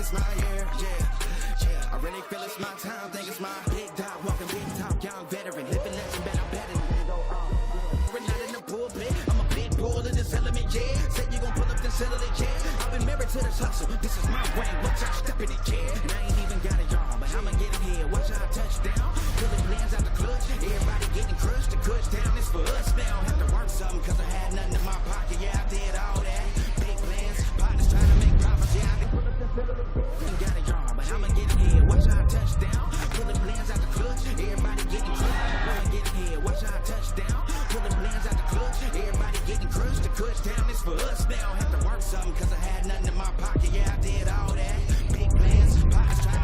is my year, yeah. I really feel it's my time, think it's my big dog, walking big talk, young veteran, living legend, better we're not in the pulpit, I'm a big bull in this element, yeah. Said you gon' pull up, then settle it, yeah. I've been married to this hustle, this is my way, watch out, step in it, yeah. And I ain't even got a job, but I'ma get it here, watch out, touchdown. Pulling plans out the clutch, everybody getting crushed, the cush down, it's for us now. Have to work something, cause I had nothing in my pocket, yeah, I did all that. Big plans, partners trying to make profits, yeah, I can pull up, then settle it, yeah. Ain't got a job, but I'ma get it here, watch out, touchdown. Pulling plans out the clutch, everybody getting crushed, I'ma get it here, watch out, touchdown. Pulling plans out the clutch, everybody getting crushed, the cush down, it's for us now. Have to work something, cause I had nothing in my pocket, yeah, I did all that. Big plans, partners trying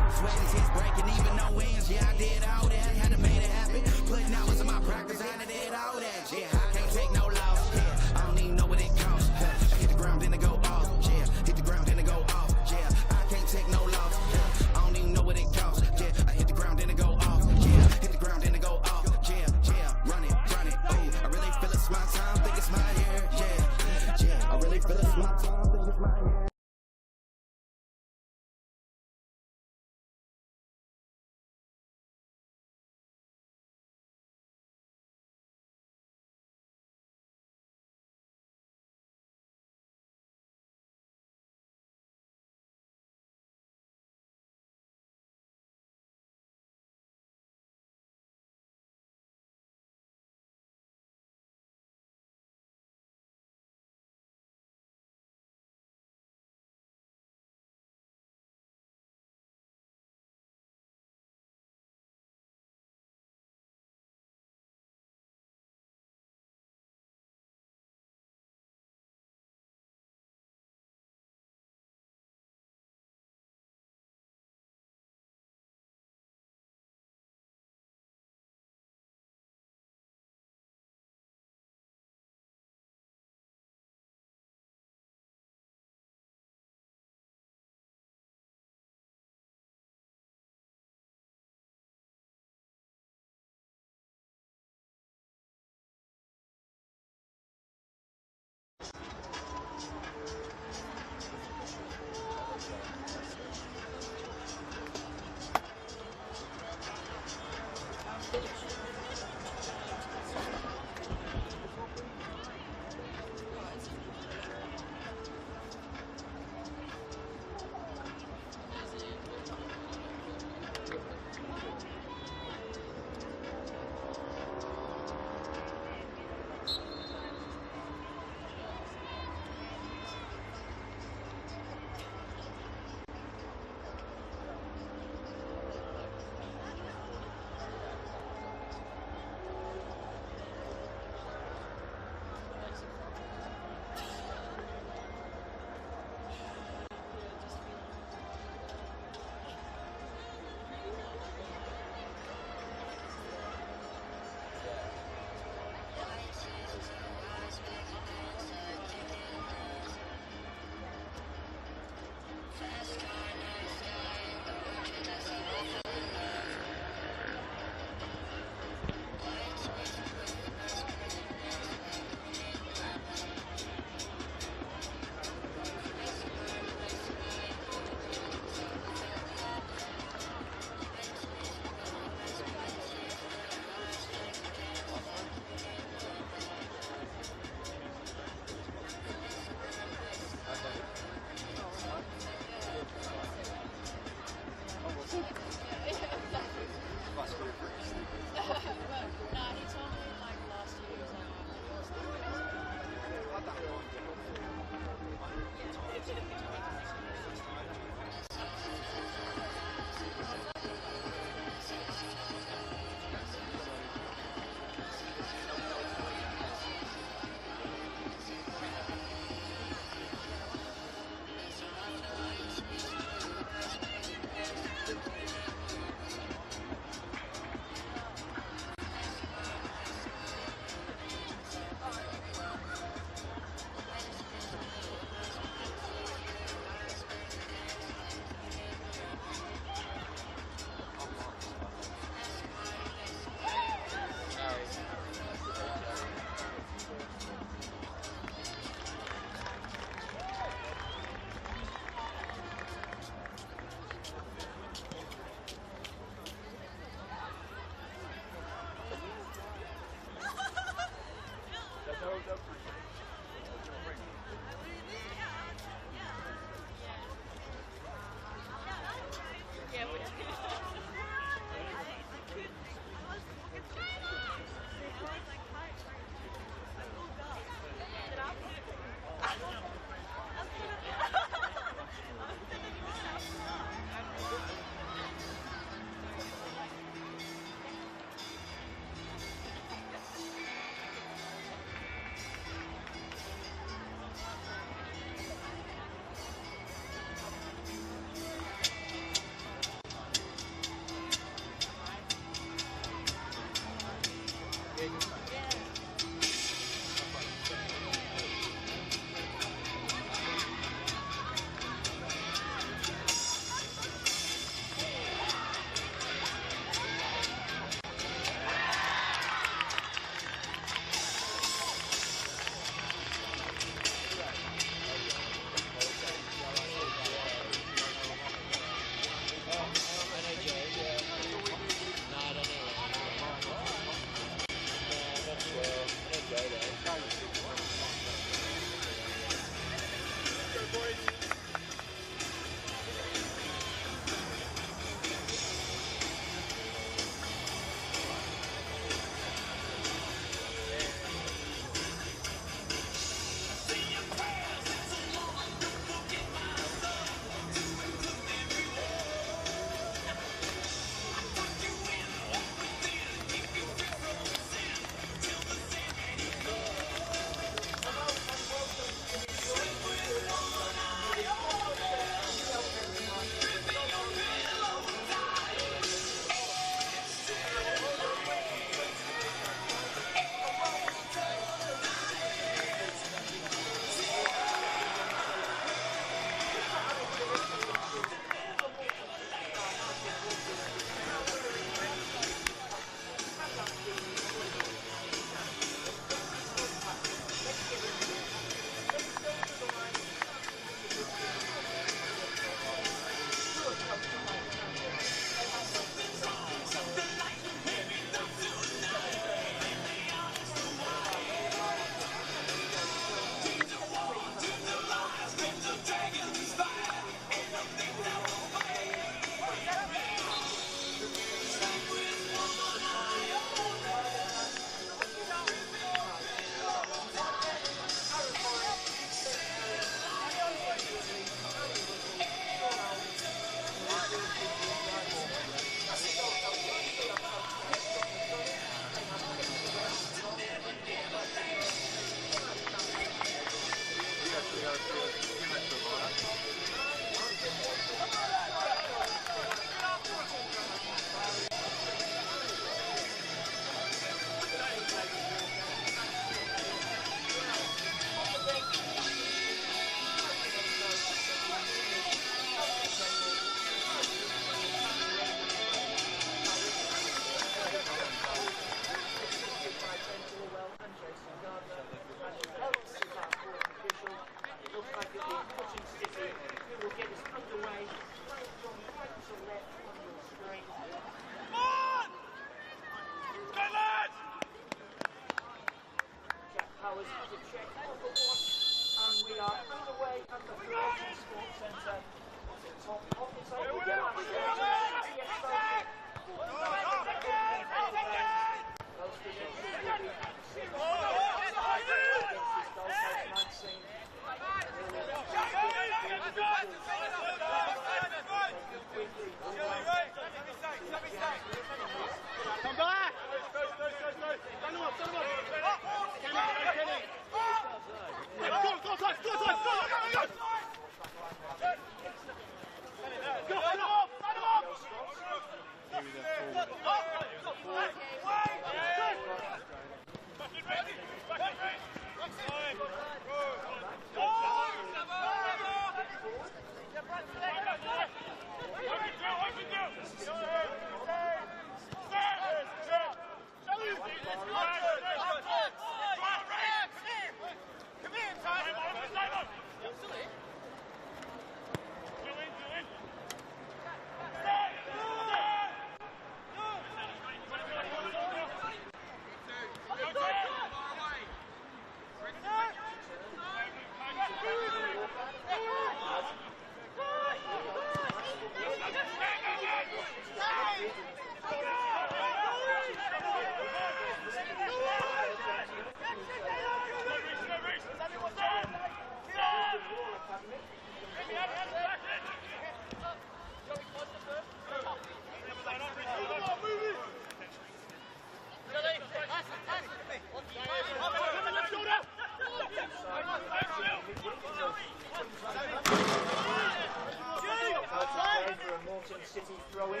Moreton City throw-in.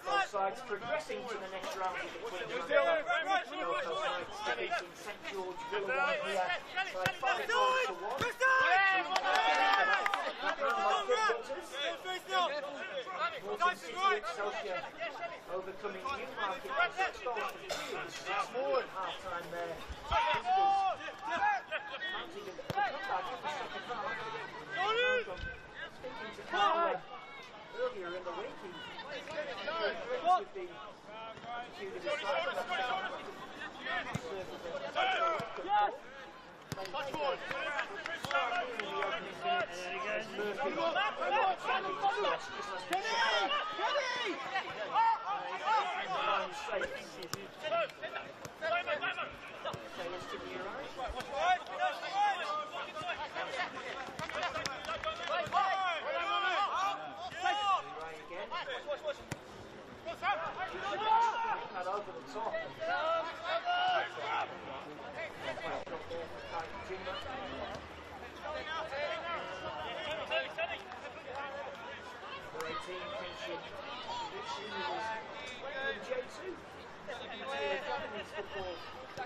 Both sides progressing to the next round of the Queen's Round. Gold Coast Knights defeating St George Villa 1 here by 5 goals to 1. Moreton City Excelsior overcoming Newmarket by 6 goals to 2. It's more than half-time there. Mounting a comeback in the second half. Speaking to Carl earlier in the week, he with the attitude of his side. Over the top.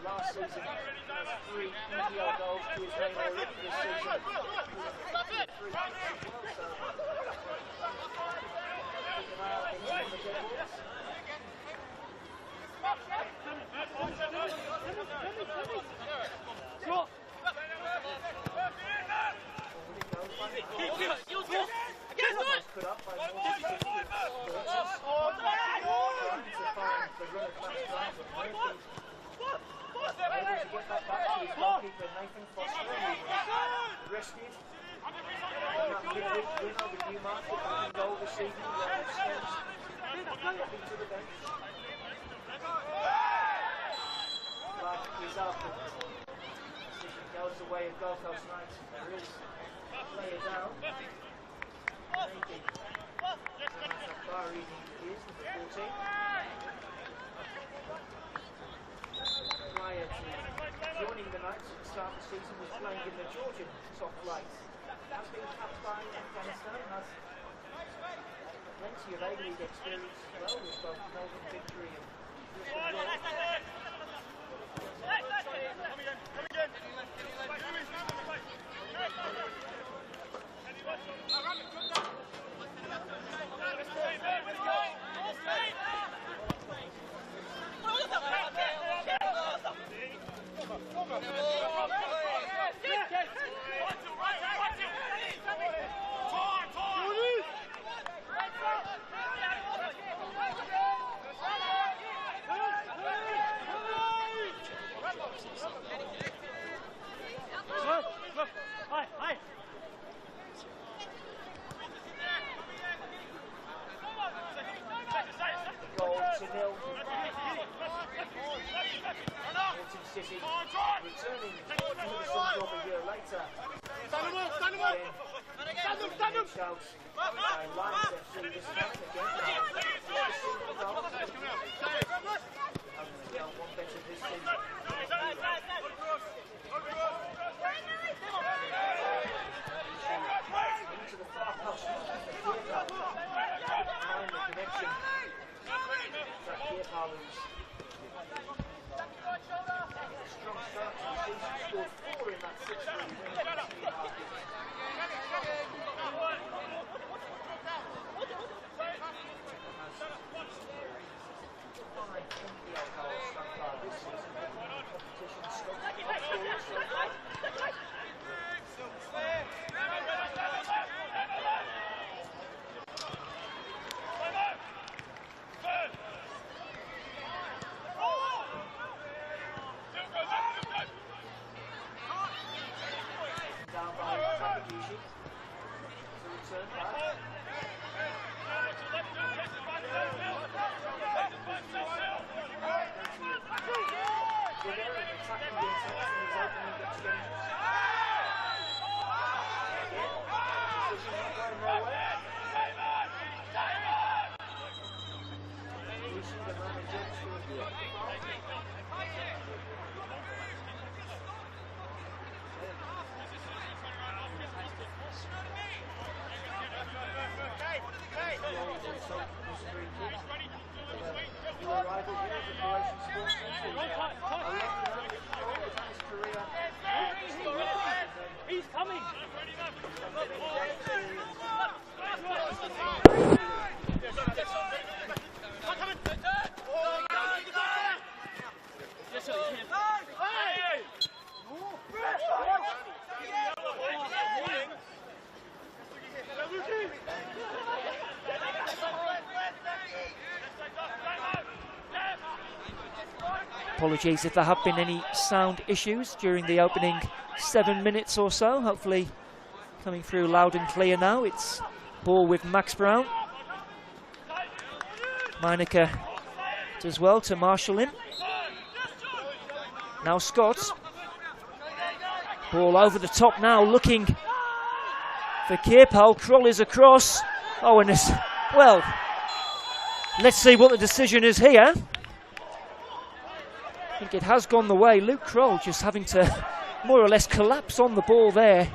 Last season, 3 NPL goals to his name already this season. Put up by Moreton City. Able to get that back to his goalkeeper Nathan Foster. Rescued. And that midweek win over Newmarket back in goal this evening. Dropping to the bench. But he's up. Decision goes the way of Gold Coast Knights. There is a player down. Maybe. That's how far easy it is with the 14. Prior to joining the Knights at the start of the season, was playing in the Georgian top flight. Has been capped by Afghanistan, has plenty of A-League experience as well, with both Melbourne Victory and Bristol Roar. City returning to the Sun Club a year later. Shouts by Lions FC this time again. One better this season. Into the far post. Behind the connection. Jack Pierpalus. Strong start to the season, scored 4 in that 6-3 win against Newmarket. 5 NPL goals so far this season. Competition stopped at 5 goals so far. Down take this free kick. New arrival here at the Croatian Sports Centre. His career. He's coming! Apologies if there have been any sound issues during the opening 7 minutes or so. Hopefully coming through loud and clear now. It's ball with Max Brown. Meineke does well to marshal him. Now Scott. Ball over the top now, looking for Kierpal. Kroll is across. Oh, and it's, well, let's see what the decision is here. I think it has gone the way. Luke Kroll just having to more or less collapse on the ball there.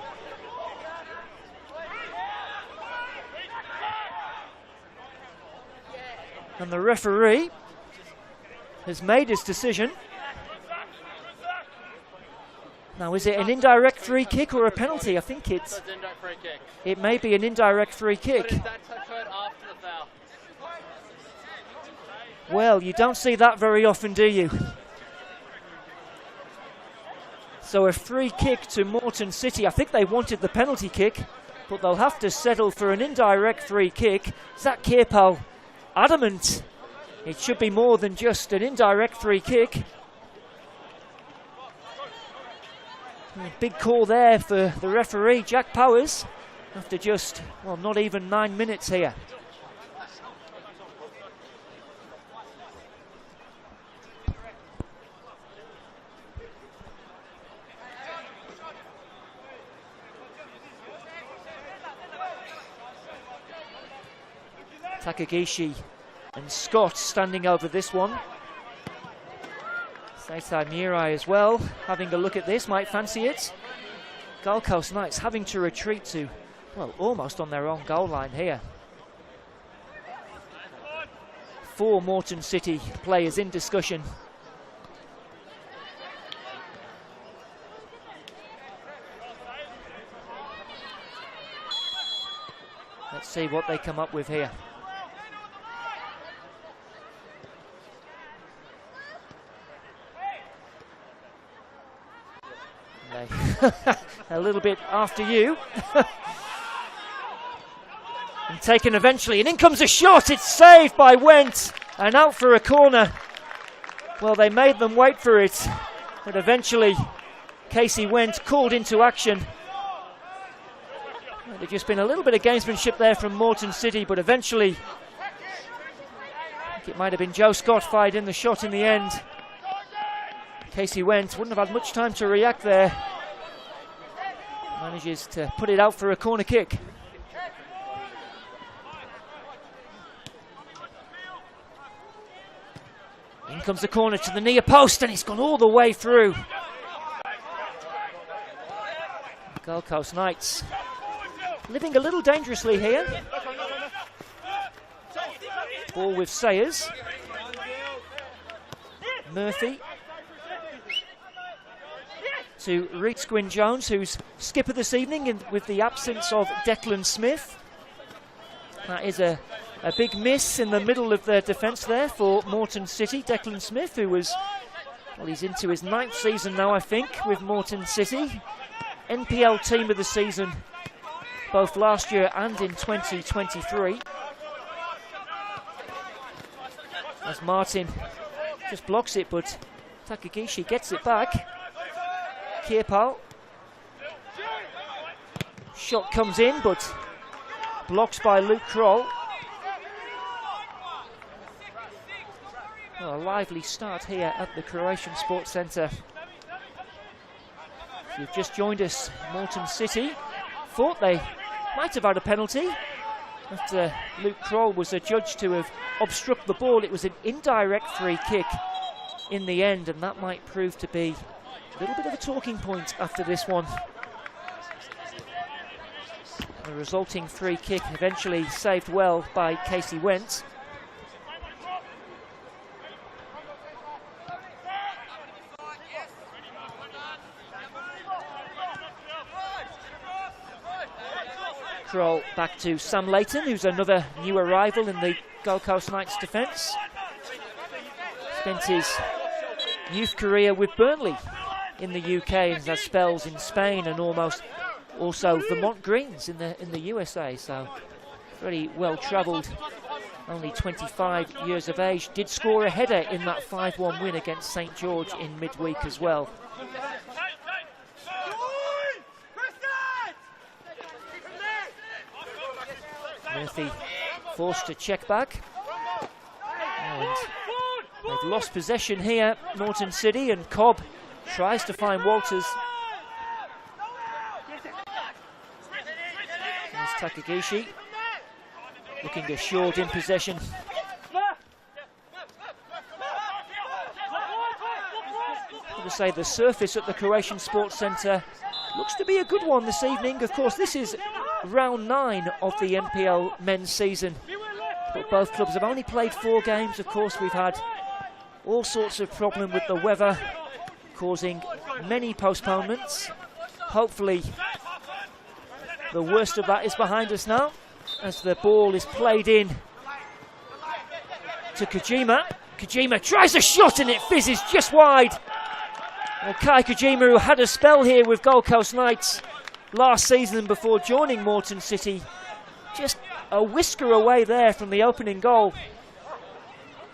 And the referee has made his decision. Now, is it an indirect free kick or a penalty? I think it may be an indirect free kick. Well, you don't see that very often, do you? So a free kick to Moreton City. I think they wanted the penalty kick, but they'll have to settle for an indirect free kick. Zach Kierpal adamant it should be more than just an indirect free kick. Big call there for the referee, Jack Powers, after just, well, not even 9 minutes here. Takagishi and Scott standing over this one. Seitai Mirai as well, having a look at this, might fancy it. Gold Coast Knights having to retreat to, well, almost on their own goal line here. 4 Moreton City players in discussion. Let's see what they come up with here. A little bit after you. And taken eventually, and in comes a shot. It's saved by Wendt and out for a corner. Well, they made them wait for it, but eventually Casey Wendt called into action. Well, there's just been a little bit of gamesmanship there from Moreton City, but eventually I think it might have been Joe Scott fired in the shot in the end. Casey Wendt wouldn't have had much time to react there. Manages to put it out for a corner kick. In comes the corner to the near post, and he's gone all the way through. Gold Coast Knights living a little dangerously here. Ball with Sayers. Murphy to Reece Gwyn-Jones, who's skipper this evening with the absence of Declan Smith. That is a big miss in the middle of their defence there for Moreton City. Declan Smith, who was, well, he's into his 9th season now, I think, with Moreton City. NPL team of the season, both last year and in 2023. As Martin just blocks it, but Takagishi gets it back. Kierpal. Shot comes in, but blocked by Luke Kroll. Well, a lively start here at the Croatian Sports Centre. If you've just joined us, Moreton City thought they might have had a penalty after Luke Kroll was adjudged to have obstructed the ball. It was an indirect free kick in the end, and that might prove to be a little bit of a talking point after this one. The resulting free kick eventually saved well by Casey Wentz. Control back to Sam Layton, who's another new arrival in the Gold Coast Knights defence. Spent his youth career with Burnley in the UK and has spells in Spain and also Vermont Greens in the USA. So very well travelled, only 25 years of age. Did score a header in that 5-1 win against St George in midweek as well. Murphy forced to check back, and they've lost possession here, Moreton City, and Cobb tries to find Walters. There's Takagishi looking assured in possession. I would say the surface at the Croatian Sports Centre looks to be a good one this evening. Of course, this is round 9 of the NPL men's season, but both clubs have only played 4 games. Of course, we've had all sorts of problem with the weather, causing many postponements. Hopefully the worst of that is behind us now, as the ball is played in to Kojima. Kojima tries a shot and it fizzes just wide. Well, Kai Kojima, who had a spell here with Gold Coast Knights last season before joining Moreton City, just a whisker away there from the opening goal.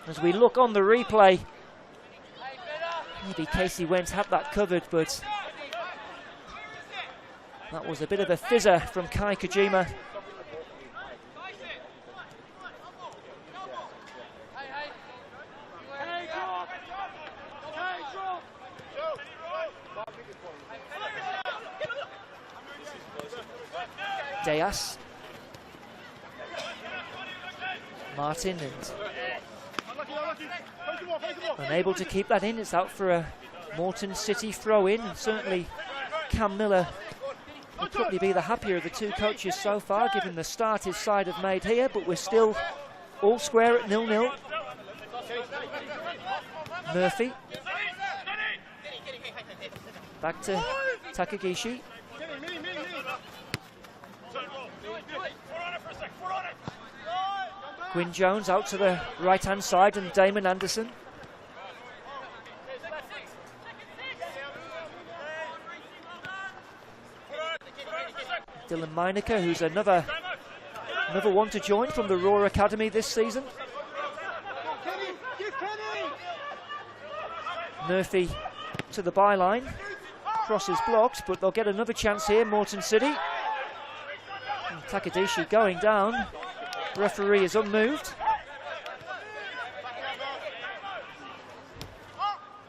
As we look on the replay, maybe Casey Wentz had that covered, but that was a bit of a fizzer from Kai Kojima. Deas, Martin, and unable to keep that in. It's out for a Moreton City throw-in, and certainly Cam Miller will probably be the happier of the two coaches so far, given the start his side have made here, but we're still all square at 0-0. Murphy. Back to Takagishi. Gwyn Jones out to the right-hand side, and Damon Anderson. Dylan Meinecker, who's another one to join from the Roar Academy this season. Murphy to the byline. Cross is blocked, but they'll get another chance here, Moreton City. And Takadishi going down. Referee is unmoved.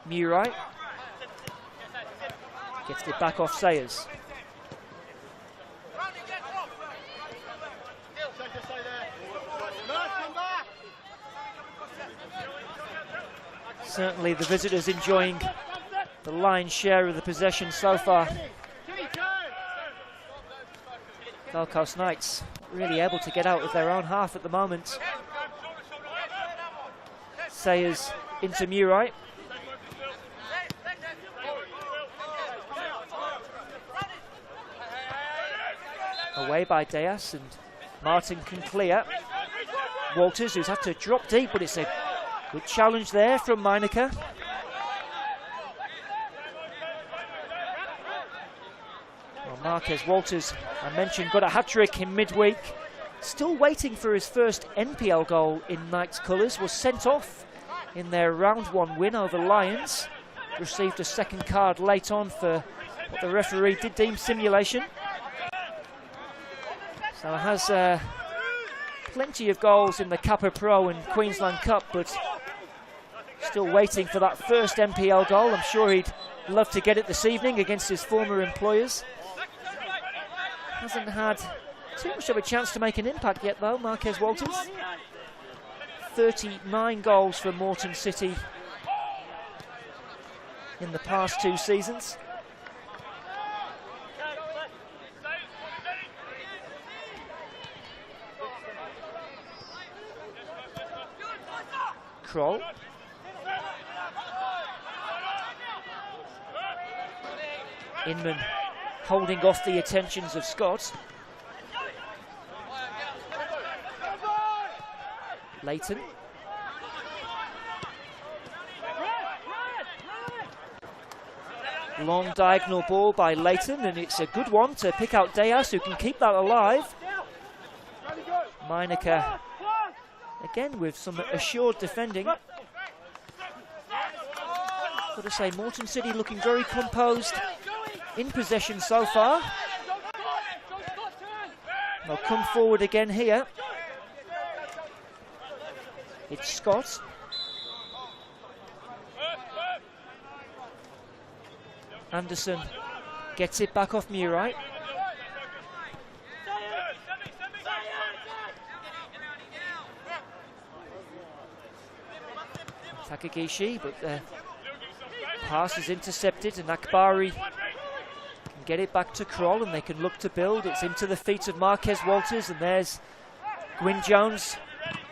Murray gets it back off Sayers. Certainly the visitors enjoying the lion's share of the possession so far. Gold Coast Knights really able to get out of their own half at the moment. Sayers into Murray. Away by Deas, and Martin can clear. Walters, who's had to drop deep, but it's a good challenge there from Meinecker. Marquez Walters, I mentioned, got a hat-trick in midweek. Still waiting for his first NPL goal in Knights colours. Was sent off in their round 1 win over Lions. Received a second card late on for what the referee did deem simulation. So has plenty of goals in the Kappa Pro and Queensland Cup, but still waiting for that first NPL goal. I'm sure he'd love to get it this evening against his former employers. Hasn't had too much of a chance to make an impact yet though, Marquez Walters. 39 goals for Moreton City in the past 2 seasons. Kroll. Inman holding off the attentions of Scott. Leighton. Long diagonal ball by Leighton, and it's a good one to pick out Deas, who can keep that alive. Meinecker again with some assured defending. Got to say, Moreton City looking very composed in possession so far. They'll come forward again here. It's Scott. Anderson gets it back off Murray. Takagishi, but the pass is intercepted, and Akbari can get it back to Kroll, and they can look to build. It's into the feet of Marquez Walters, and there's Gwyn Jones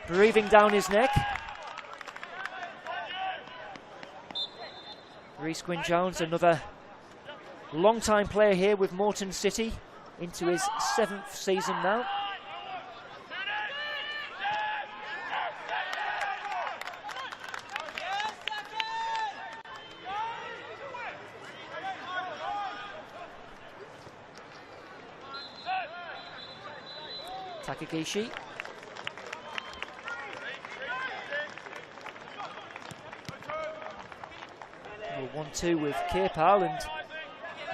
breathing down his neck. Rhys Gwyn Jones, another long-time player here with Moreton City, into his 7th season now. Takagishi. Well, 1-2 with Kirpal, and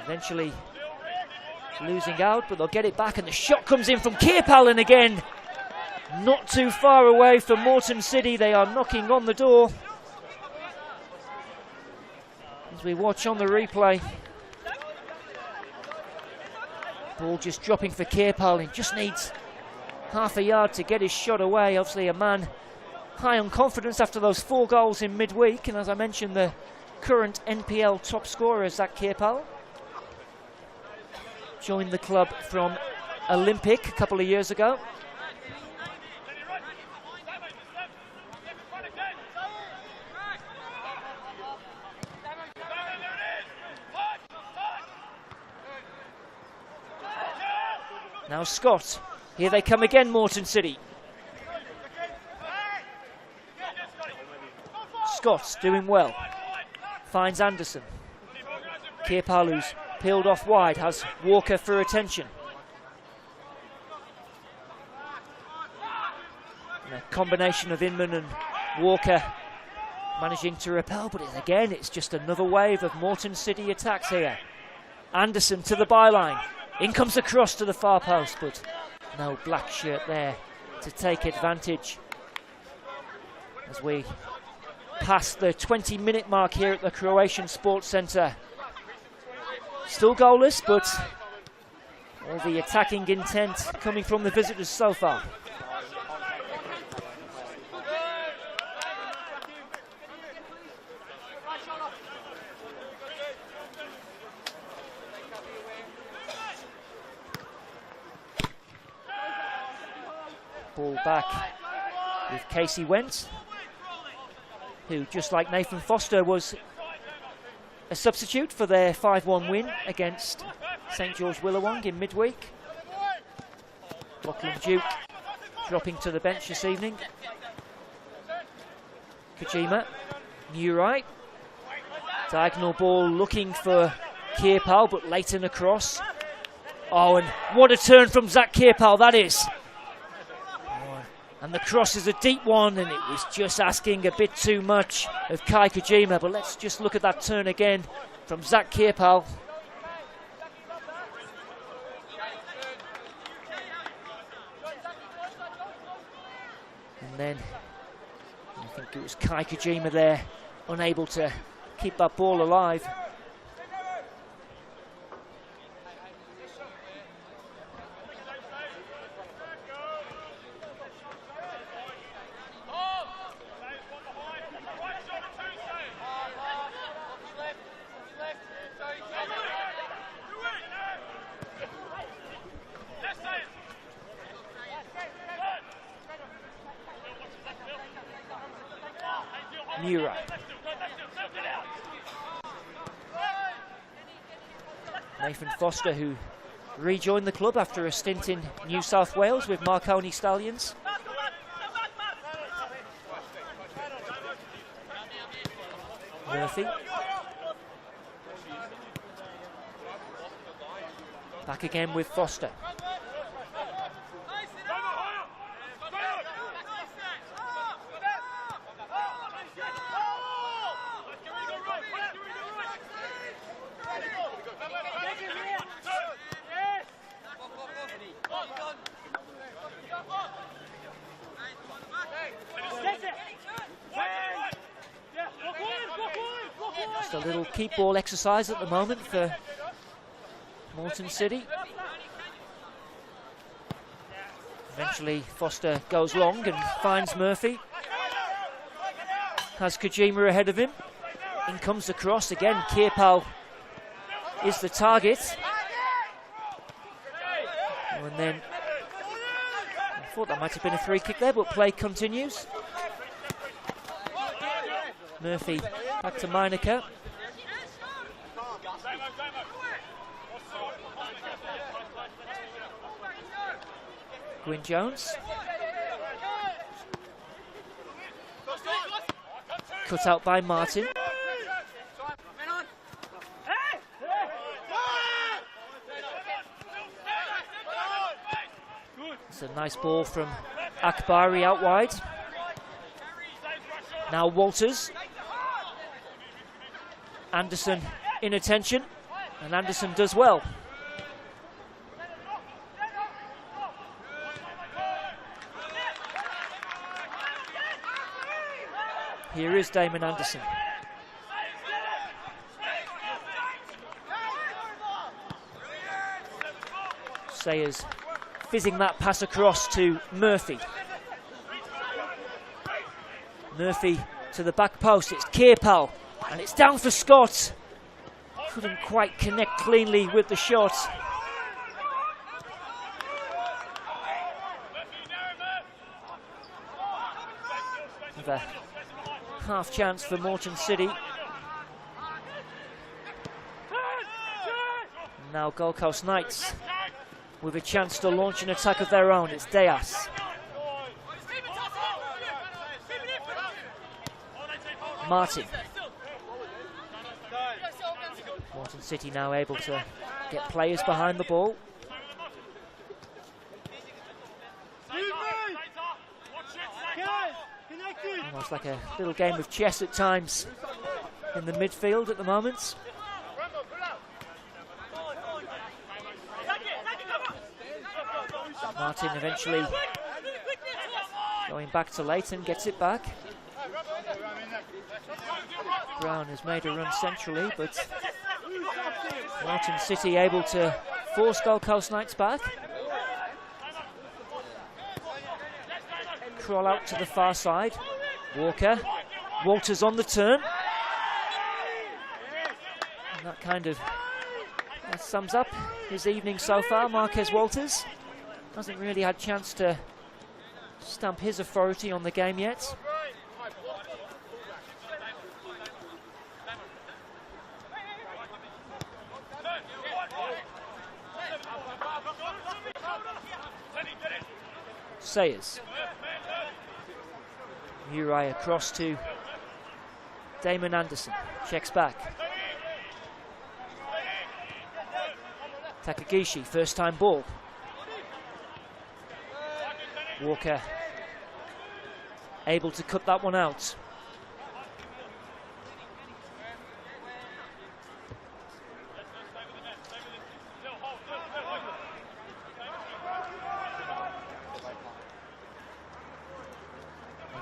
eventually losing out, but they'll get it back, and the shot comes in from Kirpal, and again, not too far away from Moreton City. They are knocking on the door. As we watch on the replay, ball just dropping for Kirpal. He just needs half a yard to get his shot away. Obviously a man high on confidence after those 4 goals in midweek, and as I mentioned, the current NPL top scorer, Zach Kirpal. Joined the club from Olympic a couple of years ago. Now Scott. Here they come again, Moreton City. Scott's doing well. Finds Anderson. Kirpal, who's peeled off wide, has Walker for attention. And a combination of Inman and Walker managing to repel, but it's just another wave of Moreton City attacks here. Anderson to the byline. In comes the cross to the far post, but no black shirt there to take advantage. As we pass the 20-minute mark here at the Croatian Sports Centre. Still goalless, but all the attacking intent coming from the visitors so far. Ball back with Casey Wentz, who, just like Nathan Foster, was a substitute for their 5-1 win against St George Willawong in midweek. Lachlan Duke dropping to the bench this evening. Kojima, Murray. Diagonal ball looking for Kirpal, but Leighton across. Oh, and what a turn from Zach Kirpal that is. And the cross is a deep one, and it was just asking a bit too much of Kai Kojima. But let's just look at that turn again from Zach Kirpal. And then I think it was Kai Kojima there, unable to keep that ball alive. Murray. Nathan Foster, who rejoined the club after a stint in New South Wales with Marconi Stallions. Murphy. Back again with Foster. Just a little keep ball exercise at the moment for Moreton City. Eventually Foster goes long and finds Murphy. Has Kojima ahead of him. In comes the cross again. Kirpal is the target. And then I thought that might have been a free kick there, but play continues. Murphy back to Meinecker. Gwyn Jones. Cut out by Martin. It's a nice ball from Akbari out wide. Now Walters. Anderson in attention, and Anderson does well. Here is Damon Anderson. Sayers fizzing that pass across to Murphy. Murphy to the back post, it's Kirpal, and it's down for Scott. Couldn't quite connect cleanly with the shot. With a half chance for Moreton City. Now Gold Coast Knights with a chance to launch an attack of their own. It's Diaz. Martin. Moreton City now able to get players behind the ball. Almost like a little game of chess at times in the midfield at the moment. Martin eventually going back to Leighton, gets it back. Brown has made a run centrally, but Moreton City able to force Gold Coast Knights back. Crawl out to the far side. Walker. Walters on the turn. And that sums up his evening so far. Marquez Walters hasn't really had a chance to stamp his authority on the game yet. Sayers. Murray across to Damon Anderson. Checks back. Takagishi, first time ball. Walker able to cut that one out.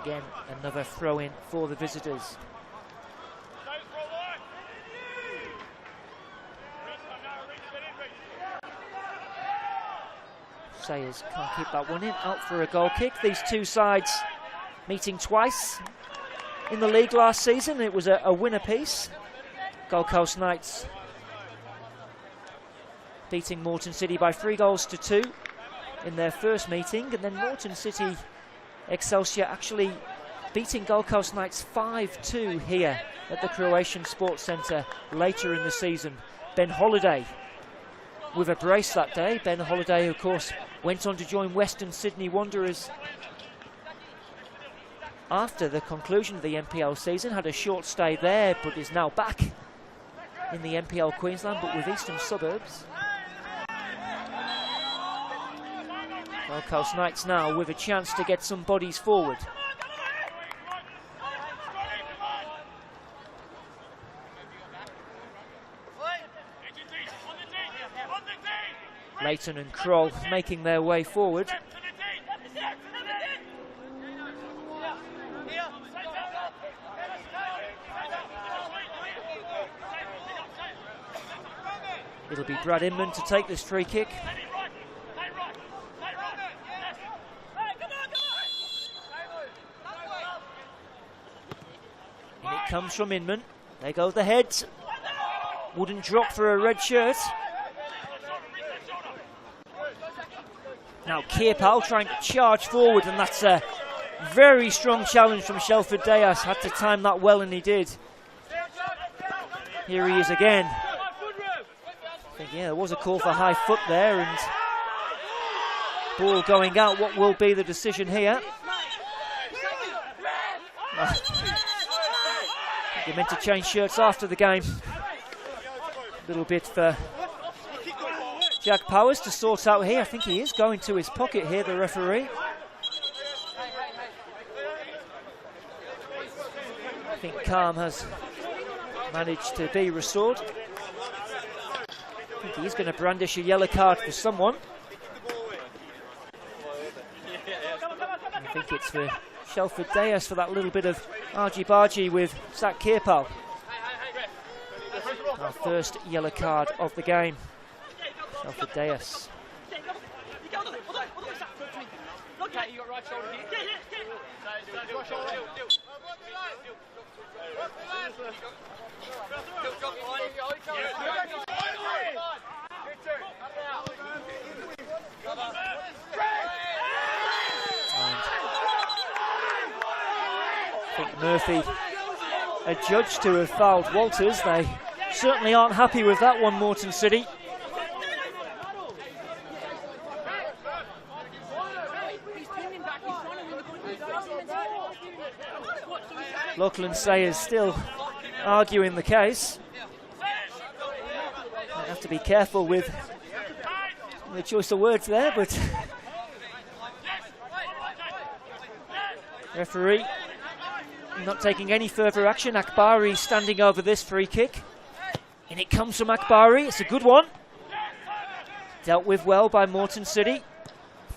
Again, another throw-in for the visitors. Sayers can't keep that one in, out for a goal kick. These two sides meeting twice in the league last season. It was a win apiece. Gold Coast Knights beating Moreton City by 3-2 in their first meeting, and then Moreton City Excelsior actually beating Gold Coast Knights 5-2 here at the Croatian Sports Centre later in the season. Ben Holliday with a brace that day. Ben Holliday, of course, went on to join Western Sydney Wanderers after the conclusion of the NPL season, had a short stay there, but is now back in the NPL Queensland, but with Eastern Suburbs. Gold Coast Knights now with a chance to get some bodies forward. Leighton and Kroll making their way forward. It'll be Brad Inman to take this free kick. And it comes from Inman. There go the heads. Wouldn't drop for a red shirt. Now Kirpal trying to charge forward, and that's a very strong challenge from Shelford Dias. Had to time that well, and he did. Here he is again. I think, yeah, there was a call for high foot there, and ball going out. What will be the decision here? You're meant to change shirts after the game. A little bit for Jack Powers to sort out here. I think he is going to his pocket here, the referee. I think calm has managed to be restored. I think he's going to brandish a yellow card for someone. I think it's for Shelford Dias for that little bit of argy-bargy with Zach Kirpal. Our first yellow card of the game. Shelford Dias. I think Murphy adjudged to have fouled Walters. They certainly aren't happy with that one, Moreton City. Lachlan Sayers still arguing the case. Might have to be careful with the choice of words there, but referee not taking any further action. Akbari standing over this free kick. And it comes from Akbari. It's a good one. Dealt with well by Moreton City.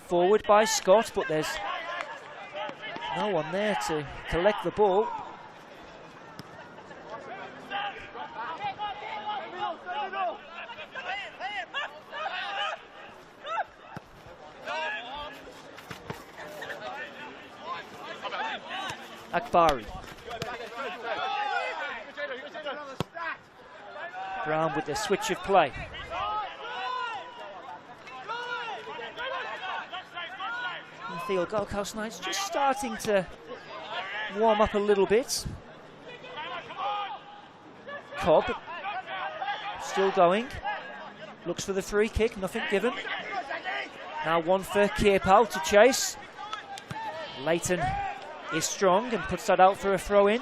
Forward by Scott, but there's no one there to collect the ball. Akbari. Brown with the switch of play. I feel Gold Coast Knights just starting to warm up a little bit. Cobb still going. Looks for the free kick, nothing given. Now one for Kirpal to chase. Leighton is strong and puts that out for a throw in.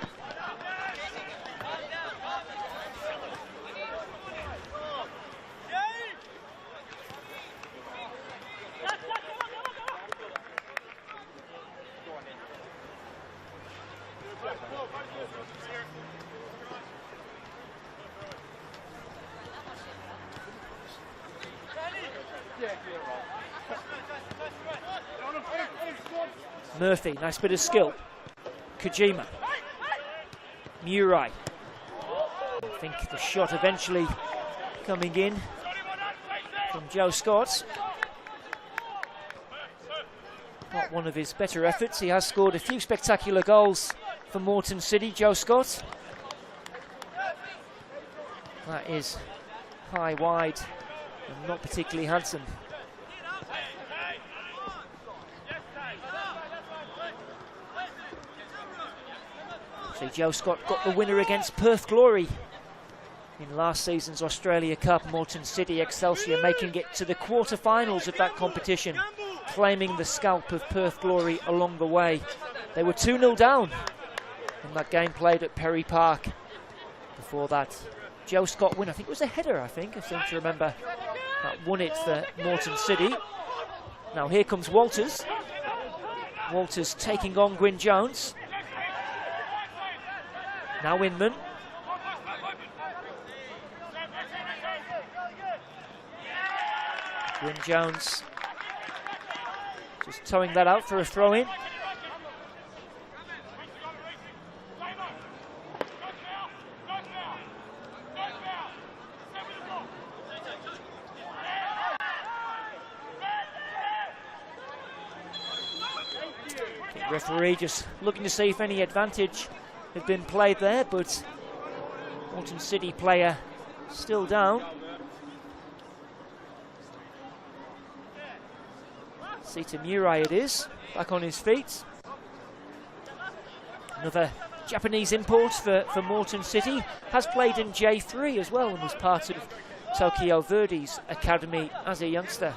Murphy, nice bit of skill. Kojima. Murai. I think the shot eventually coming in from Joe Scott. Not one of his better efforts. He has scored a few spectacular goals for Moreton City, Joe Scott. That is high wide and not particularly handsome. So Joe Scott got the winner against Perth Glory in last season's Australia Cup. Moreton City Excelsior making it to the quarter-finals of that competition, claiming the scalp of Perth Glory along the way. They were 2-0 down in that game played at Perry Park. Before that, Joe Scott win. I think it was a header, I seem to remember, that won it for Moreton City. Now here comes Walters. Walters taking on Gwyn Jones. Now Inman. Gwyn Jones just towing that out for a throw-in. Referee just looking to see if any advantage had been played there, but Moreton City player still down. Sita Murai it is, back on his feet. Another Japanese import for Moreton City. Has played in J3 as well and was part of Tokyo Verdy's academy as a youngster.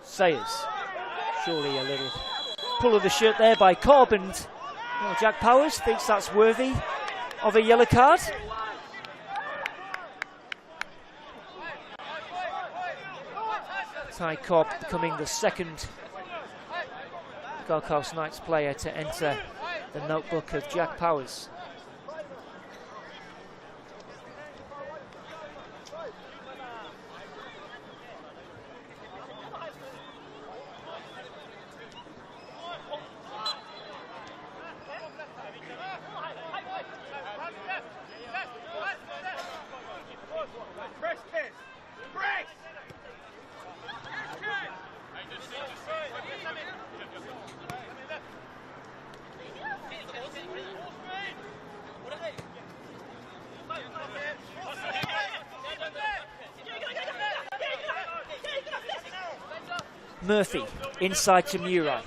Sayers, surely a little pull of the shirt there by Cobb, and well, Jack Powers thinks that's worthy of a yellow card. Ty Cobb becoming the second Gold Coast Knights player to enter the notebook of Jack Powers. Murphy inside to Murai.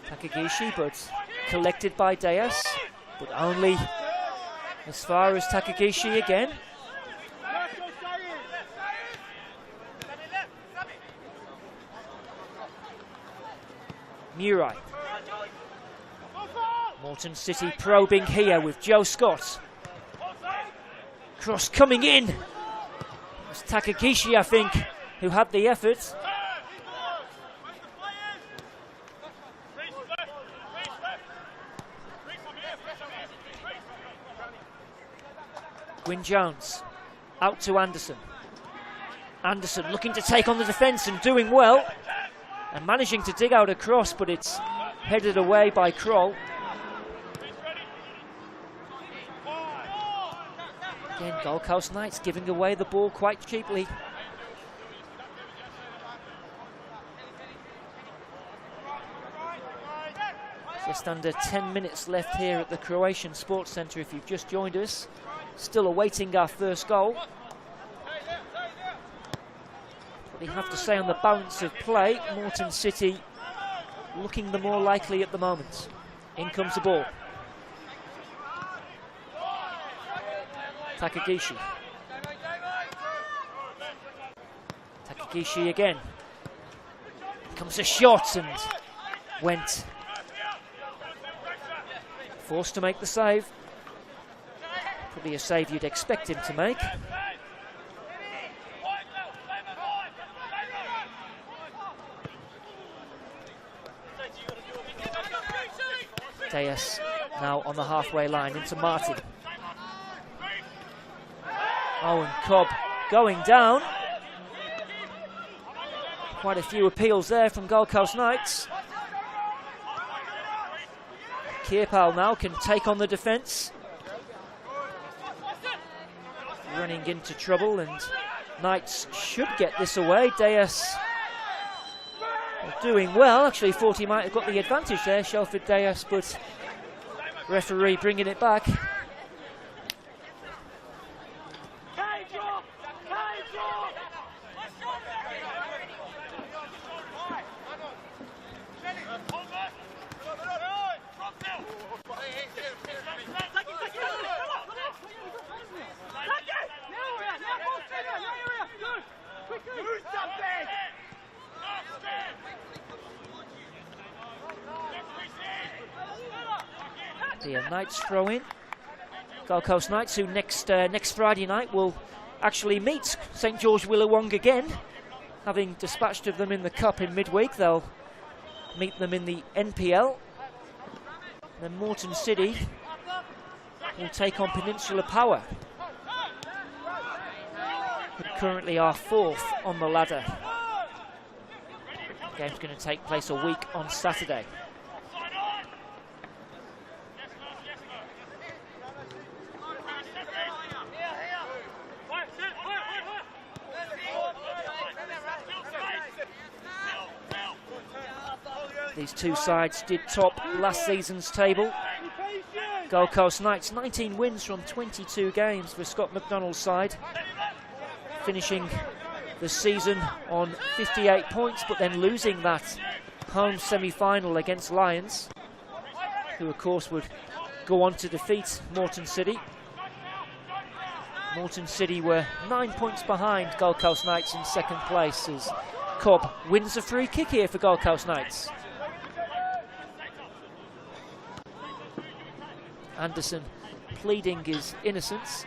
Takagishi, but collected by Deas, but only as far as Takagishi again. Murai. Moreton City probing here with Joe Scott. Cross coming in. It was Takagishi, I think, who had the effort. Gwyn Jones out to Anderson. Anderson looking to take on the defence and doing well. And managing to dig out a cross, but it's headed away by Kroll. Again, Gold Coast Knights giving away the ball quite cheaply. Just under 10 minutes left here at the Croatian Sports Centre if you've just joined us. Still awaiting our first goal. What do you have to say on the balance of play? Moreton City looking the more likely at the moment. In comes the ball. Takagishi. Takagishi again. Comes a shot and went. Forced to make the save. Probably a save you'd expect him to make. Deas now on the halfway line into Martin. Oh, and Cobb going down. Quite a few appeals there from Gold Coast Knights. Kierpal now can take on the defence. Running into trouble, and Knights should get this away. Deas doing well. Actually thought he might have got the advantage there, Shelford Deas, but referee bringing it back. The Knights throw in. Gold Coast Knights, who next Friday night will actually meet St George Willawong again. Having dispatched of them in the Cup in midweek, they'll meet them in the NPL. Then Moreton City will take on Peninsula Power, who currently are 4th on the ladder. The game's going to take place a week on Saturday. These two sides did top last season's table. Gold Coast Knights, 19 wins from 22 games for Scott McDonald's side, finishing the season on 58 points, but then losing that home semi-final against Lions, who of course would go on to defeat Moreton City. Moreton City were 9 points behind Gold Coast Knights in second place as Cobb wins a free kick here for Gold Coast Knights. Anderson pleading his innocence.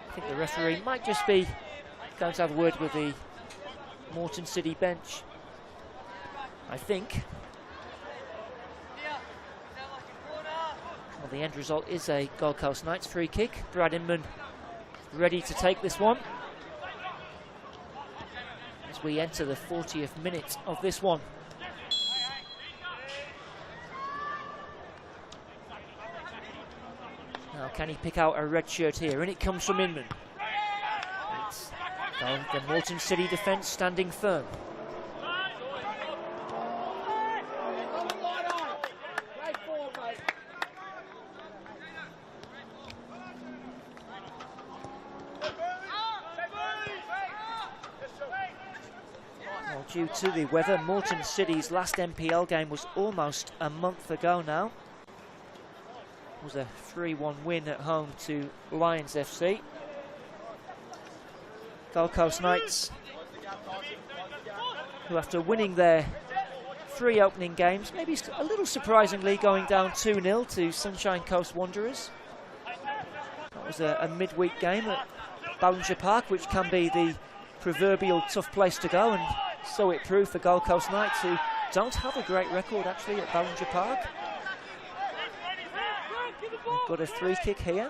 I think the referee might just be going to have a word with the Moreton City bench, I think. Well, the end result is a Gold Coast Knights free kick. Brad Inman ready to take this one as we enter the 40th minute of this one. Now, can he pick out a red shirt here? And it comes from Inman. It's the Moreton City defence standing firm. Well, due to the weather, Moreton City's last NPL game was almost a month ago now. It was a 3-1 win at home to Lions FC. Gold Coast Knights, who after winning their 3 opening games, maybe a little surprisingly going down 2-0 to Sunshine Coast Wanderers. That was a midweek game at Ballinger Park, which can be the proverbial tough place to go, and so it proved for Gold Coast Knights, who don't have a great record actually at Ballinger Park. They've got a free kick here.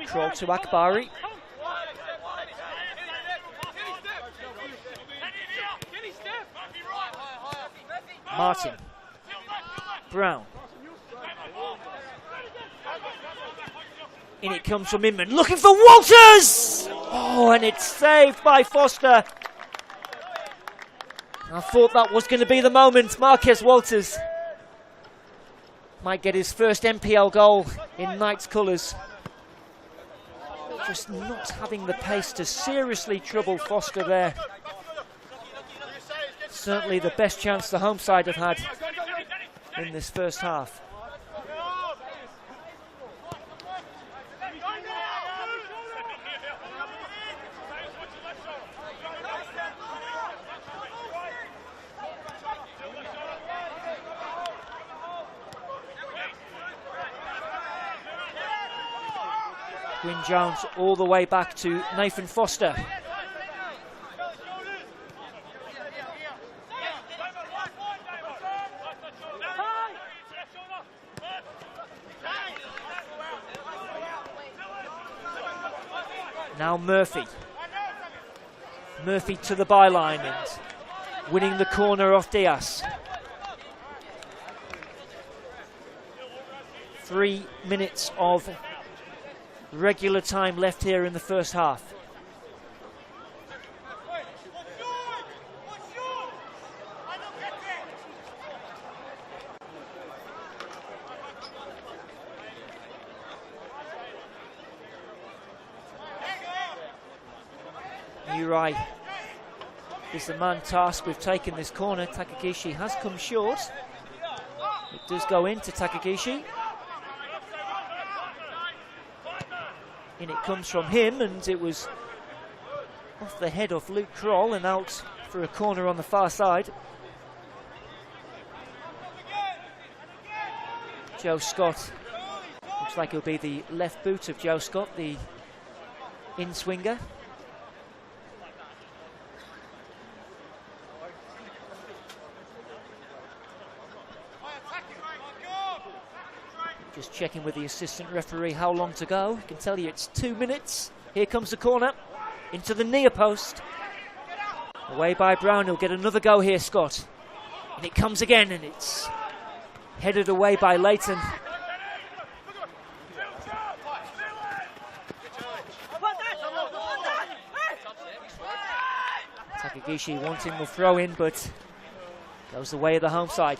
Crawl to Akbari. Martin. Brown. In it comes from Inman, looking for Walters! Oh, and it's saved by Foster. I thought that was going to be the moment. Marquez Walters might get his first NPL goal in Knights colours. Just not having the pace to seriously trouble Foster there. Certainly the best chance the home side have had in this first half. Gwyn Jones all the way back to Nathan Foster. Now Murphy. Murphy to the byline and winning the corner off Diaz. 3 minutes of regular time left here in the first half. Uri is the man tasked with taking this corner. Takagishi has come short. It does go into Takagishi. In it comes from him, and it was off the head of Luke Kroll and out for a corner on the far side. Joe Scott, looks like it'll be the left boot of Joe Scott, the in-swinger. Just checking with the assistant referee how long to go. I can tell you it's 2 minutes. Here comes the corner into the near post. Away by Brown. He'll get another go here, Scott. And it comes again, and it's headed away by Leighton. Takagishi wanting the throw in, but goes the way of the home side.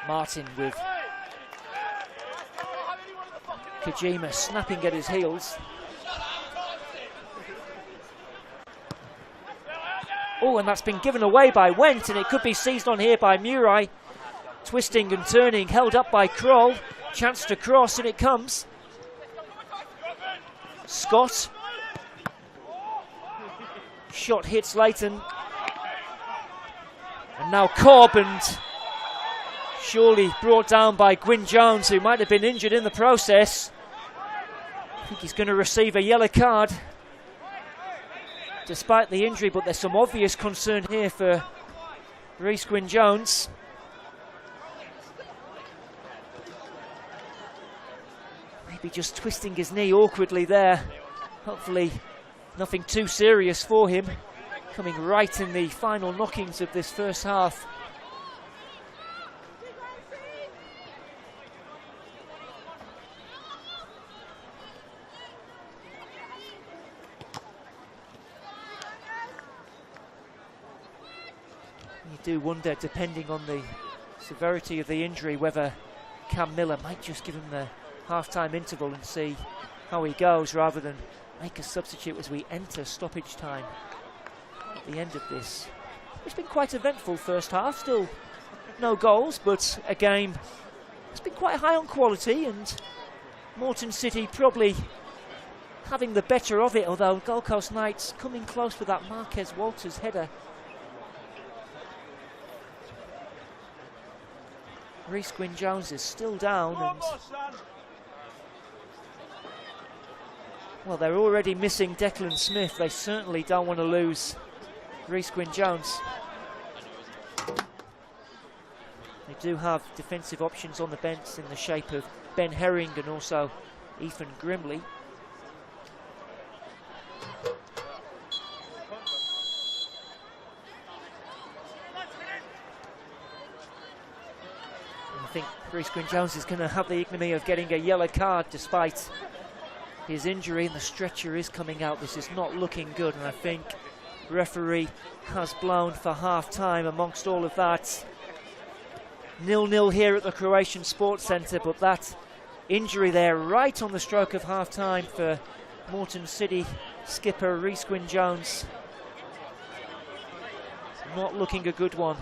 Martin with Kojima snapping at his heels. Oh, and that's been given away by Wendt, and it could be seized on here by Murai. Twisting and turning, held up by Kroll. Chance to cross, and it comes. Scott. Shot hits Leighton. And now Cobb, and surely brought down by Gwyn Jones, who might have been injured in the process. I think he's going to receive a yellow card despite the injury, but there's some obvious concern here for Rhys Gwyn Jones. Maybe just twisting his knee awkwardly there. Hopefully nothing too serious for him. Coming right in the final knockings of this first half. You do wonder, depending on the severity of the injury, whether Cam Miller might just give him the half-time interval and see how he goes, rather than make a substitute as we enter stoppage time at the end of this. It's been quite eventful first half, still no goals, but a game that's been quite high on quality, and Moreton City probably having the better of it, although Gold Coast Knights coming close with that Marquez Walters header. Rhys Gwyn Jones is still down, and well, they're already missing Declan Smith. They certainly don't want to lose Rhys Gwyn Jones. They do have defensive options on the bench in the shape of Ben Herring and also Ethan Grimley. I think Rhys Gwyn Jones is going to have the ignominy of getting a yellow card despite his injury, and the stretcher is coming out. This is not looking good, and I think the referee has blown for half-time amongst all of that. 0-0 here at the Croatian Sports Centre, but that injury there right on the stroke of half-time for Moreton City skipper Rhys Gwyn Jones. Not looking a good one.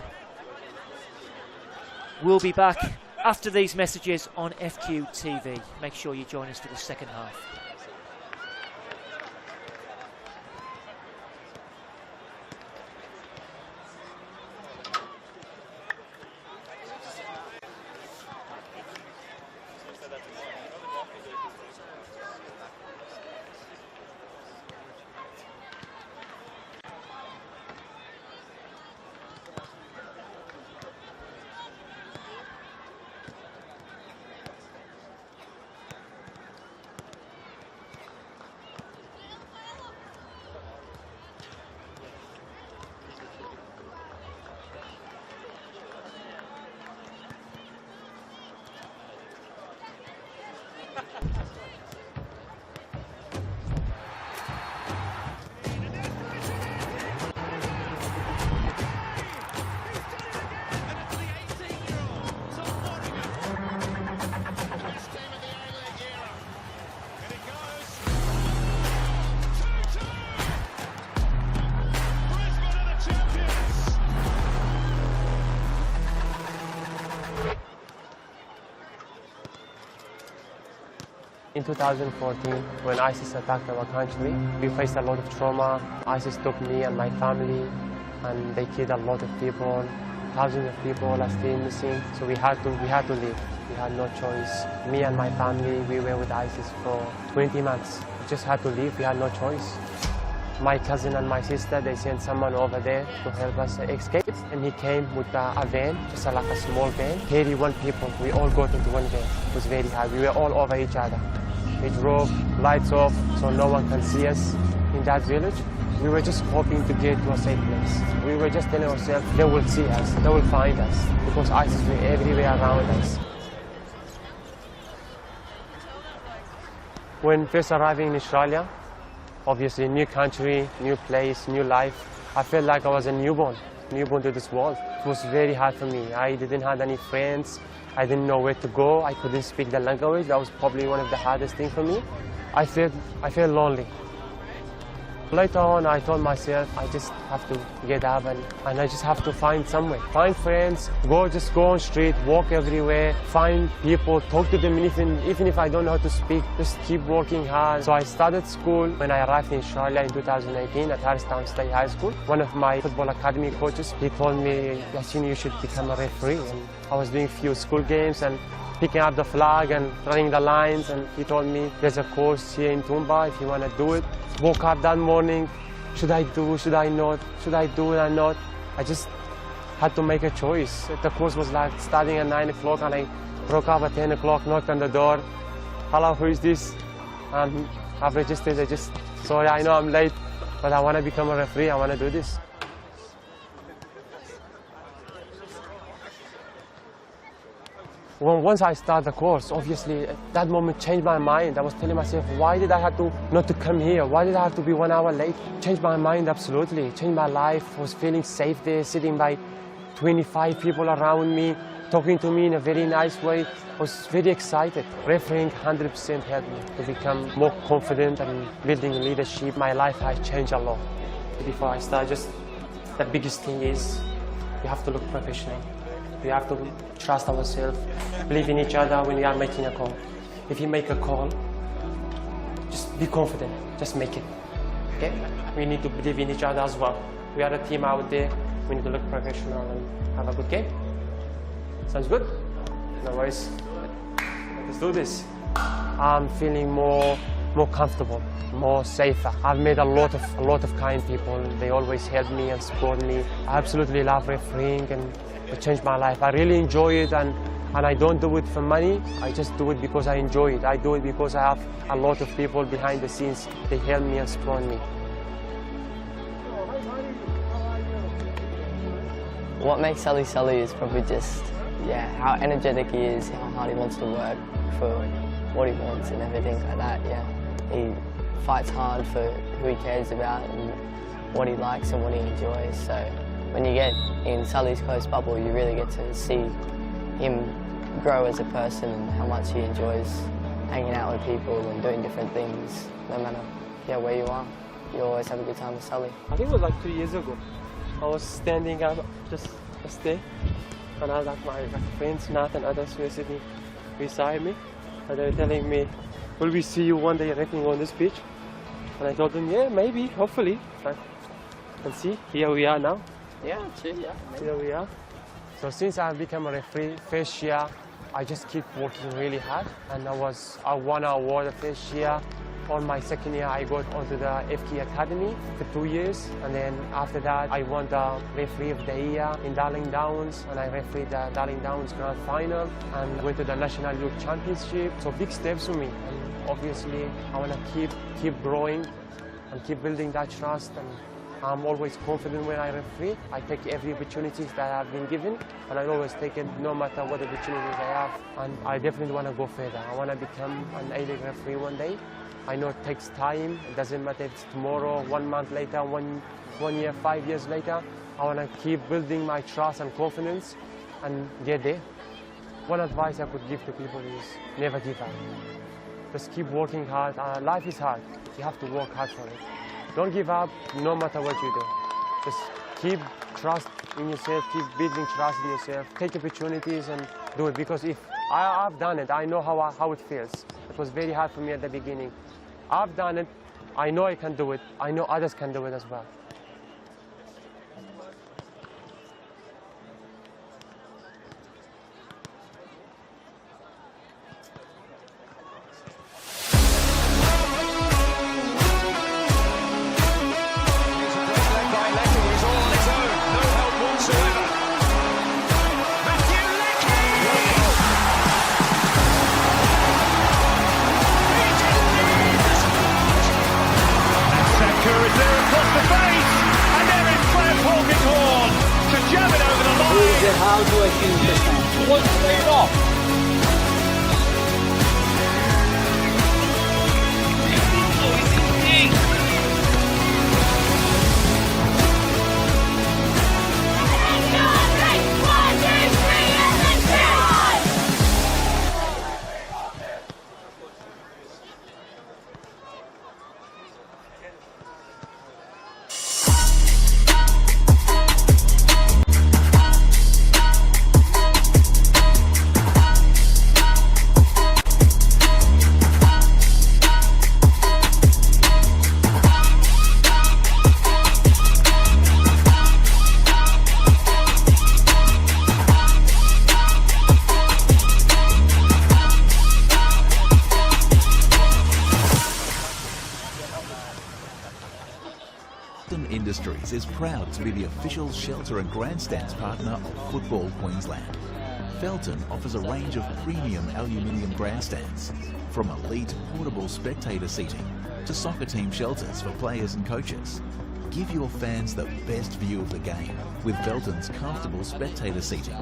We'll be back after these messages on FQ TV. Make sure you join us for the second half. In 2014, when ISIS attacked our country, we faced a lot of trauma. ISIS took me and my family, and they killed a lot of people. Thousands of people are still missing, so we had to leave. We had no choice. Me and my family, we were with ISIS for 20 months. We just had to leave, we had no choice. My cousin and my sister, they sent someone over there to help us escape, and he came with a van, just like a small van, 31 people. We all got into one van. It was very hard. We were all over each other. We drove lights off so no one can see us in that village. We were just hoping to get to a safe place. We were just telling ourselves they will see us, they will find us, because ISIS were everywhere around us. When first arriving in Australia, obviously new country, new place, new life, I felt like I was a newborn to this world. It was very hard for me. I didn't have any friends. I didn't know where to go. I couldn't speak the language. That was probably one of the hardest things for me. I felt lonely. Later on, I told myself, I just have to get up and I just have to find somewhere. Find friends, just go on street, walk everywhere, find people, talk to them, even if I don't know how to speak, just keep working hard. So I started school when I arrived in Australia in 2018 at Harristown State High School. One of my football academy coaches, he told me, Yasin, you should become a referee. And I was doing a few school games and picking up the flag and running the lines, and he told me there's a course here in Toomba if you want to do it. Woke up that morning, should I do, should I not, should I do it or not? I just had to make a choice. The course was like starting at 9 o'clock and I broke up at 10 o'clock, knocked on the door. Hello, who is this? I've registered, sorry, I know I'm late, but I want to become a referee, I want to do this. Once I started the course, obviously, that moment changed my mind. I was telling myself, why did I have to not to come here? Why did I have to be 1 hour late? Changed my mind, absolutely. Changed my life. I was feeling safe there, sitting by 25 people around me, talking to me in a very nice way. I was very excited. Refereeing 100% helped me to become more confident and building leadership. My life has changed a lot. Before I start, just the biggest thing is you have to look professional. We have to trust ourselves, believe in each other when we are making a call. If you make a call, just be confident, just make it, okay? We need to believe in each other as well. We are a team out there, we need to look professional and have a good game. Sounds good? No worries. Let's do this. I'm feeling more comfortable, more safer. I've met a lot of kind people. They always help me and support me. I absolutely love refereeing and it changed my life. I really enjoy it and I don't do it for money. I just do it because I enjoy it. I do it because I have a lot of people behind the scenes. They help me and support me. What makes Sully Sully is probably just, how energetic he is, how hard he wants to work for what he wants and everything like that, He fights hard for who he cares about and what he likes and what he enjoys. So when you get in Sully's close bubble, you really get to see him grow as a person and how much he enjoys hanging out with people and doing different things, no matter where you are. You always have a good time with Sully. I think it was like 2 years ago. I was standing up just there, and I was like my friends, Nat and others were sitting beside me, and they were telling me, will we see you one day refereeing on this pitch? And I told them, yeah, maybe, hopefully. And see, here we are now. Yeah, true, Here we are. So since I've become a referee, first year, I just keep working really hard. And I won an award the first year. On my second year, I got onto the FK Academy for 2 years. And then after that, I won the referee of the year in Darling Downs. And I refereed the Darling Downs Grand Final and went to the National Youth Championship. So big steps for me. And obviously, I want to keep growing and keep building that trust. And I'm always confident when I referee. I take every opportunity that I've been given, and I always take it no matter what opportunities I have. And I definitely want to go further. I want to become an A-League referee one day. I know it takes time. It doesn't matter if it's tomorrow, 1 month later, one year, 5 years later. I want to keep building my trust and confidence and get there. One advice I could give to people is never give up. Just keep working hard. Life is hard. You have to work hard for it. Don't give up no matter what you do. Just keep trust in yourself, keep building trust in yourself. Take opportunities and do it, because if I've done it. I know how it feels. It was very hard for me at the beginning. I've done it. I know I can do it. I know others can do it as well. How do I finish this time? One straight off. Industries is proud to be the official shelter and grandstands partner of Football Queensland. Felton offers a range of premium aluminium grandstands, from elite portable spectator seating to soccer team shelters for players and coaches. Give your fans the best view of the game with Felton's comfortable spectator seating.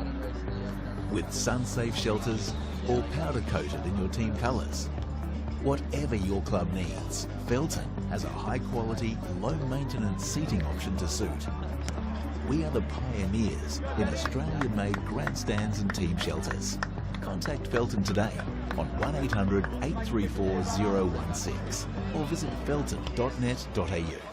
With sun-safe shelters, all powder-coated in your team colours. Whatever your club needs, Felton has a high-quality, low-maintenance seating option to suit. We are the pioneers in Australian-made grandstands and team shelters. Contact Felton today on 1800 834 016 or visit felton.net.au.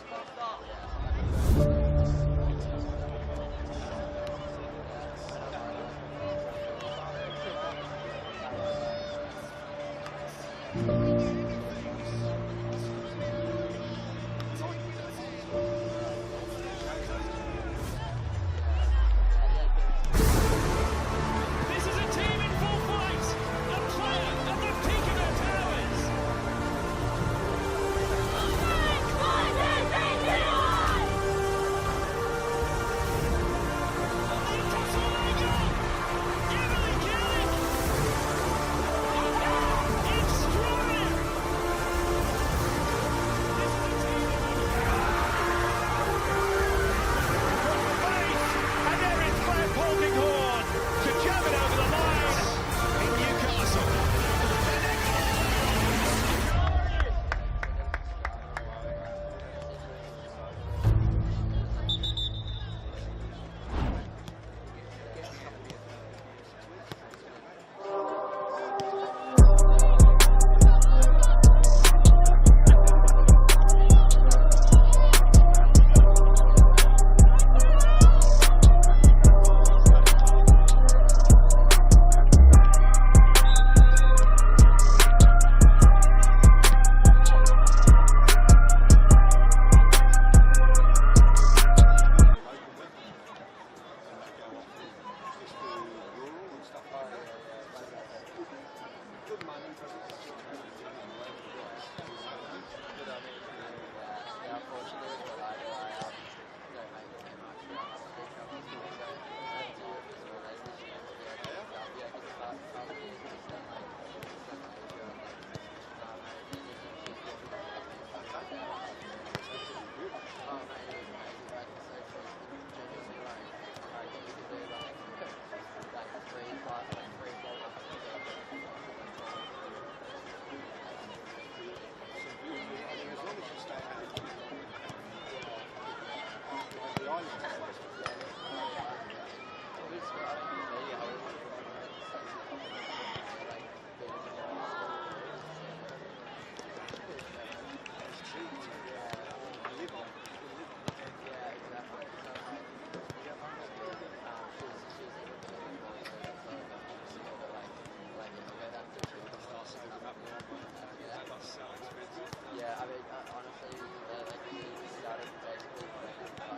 Yeah, I mean, honestly, like we started basically working for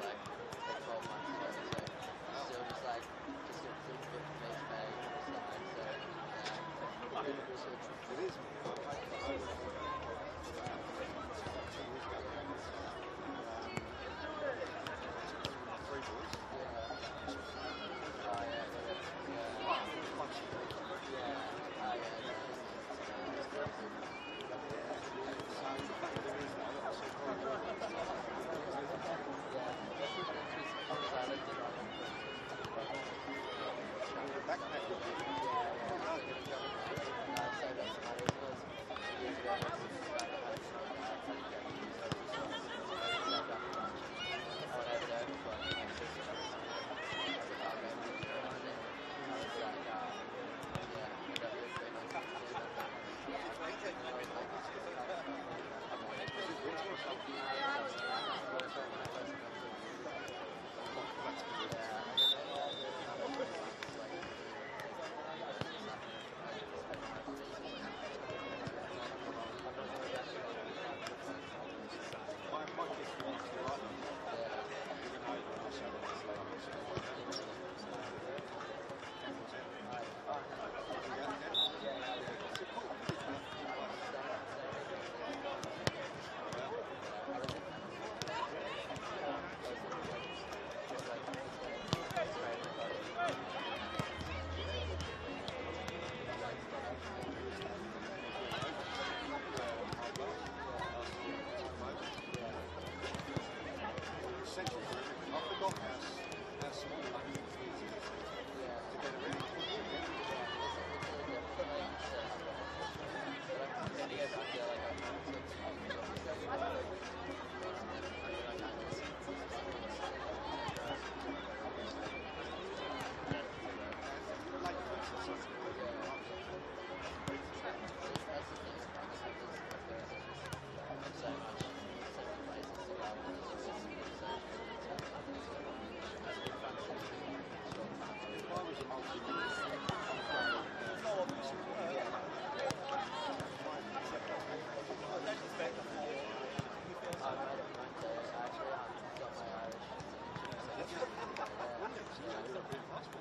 like 12 months ago, so still just like just a pretty good base pay and stuff like so.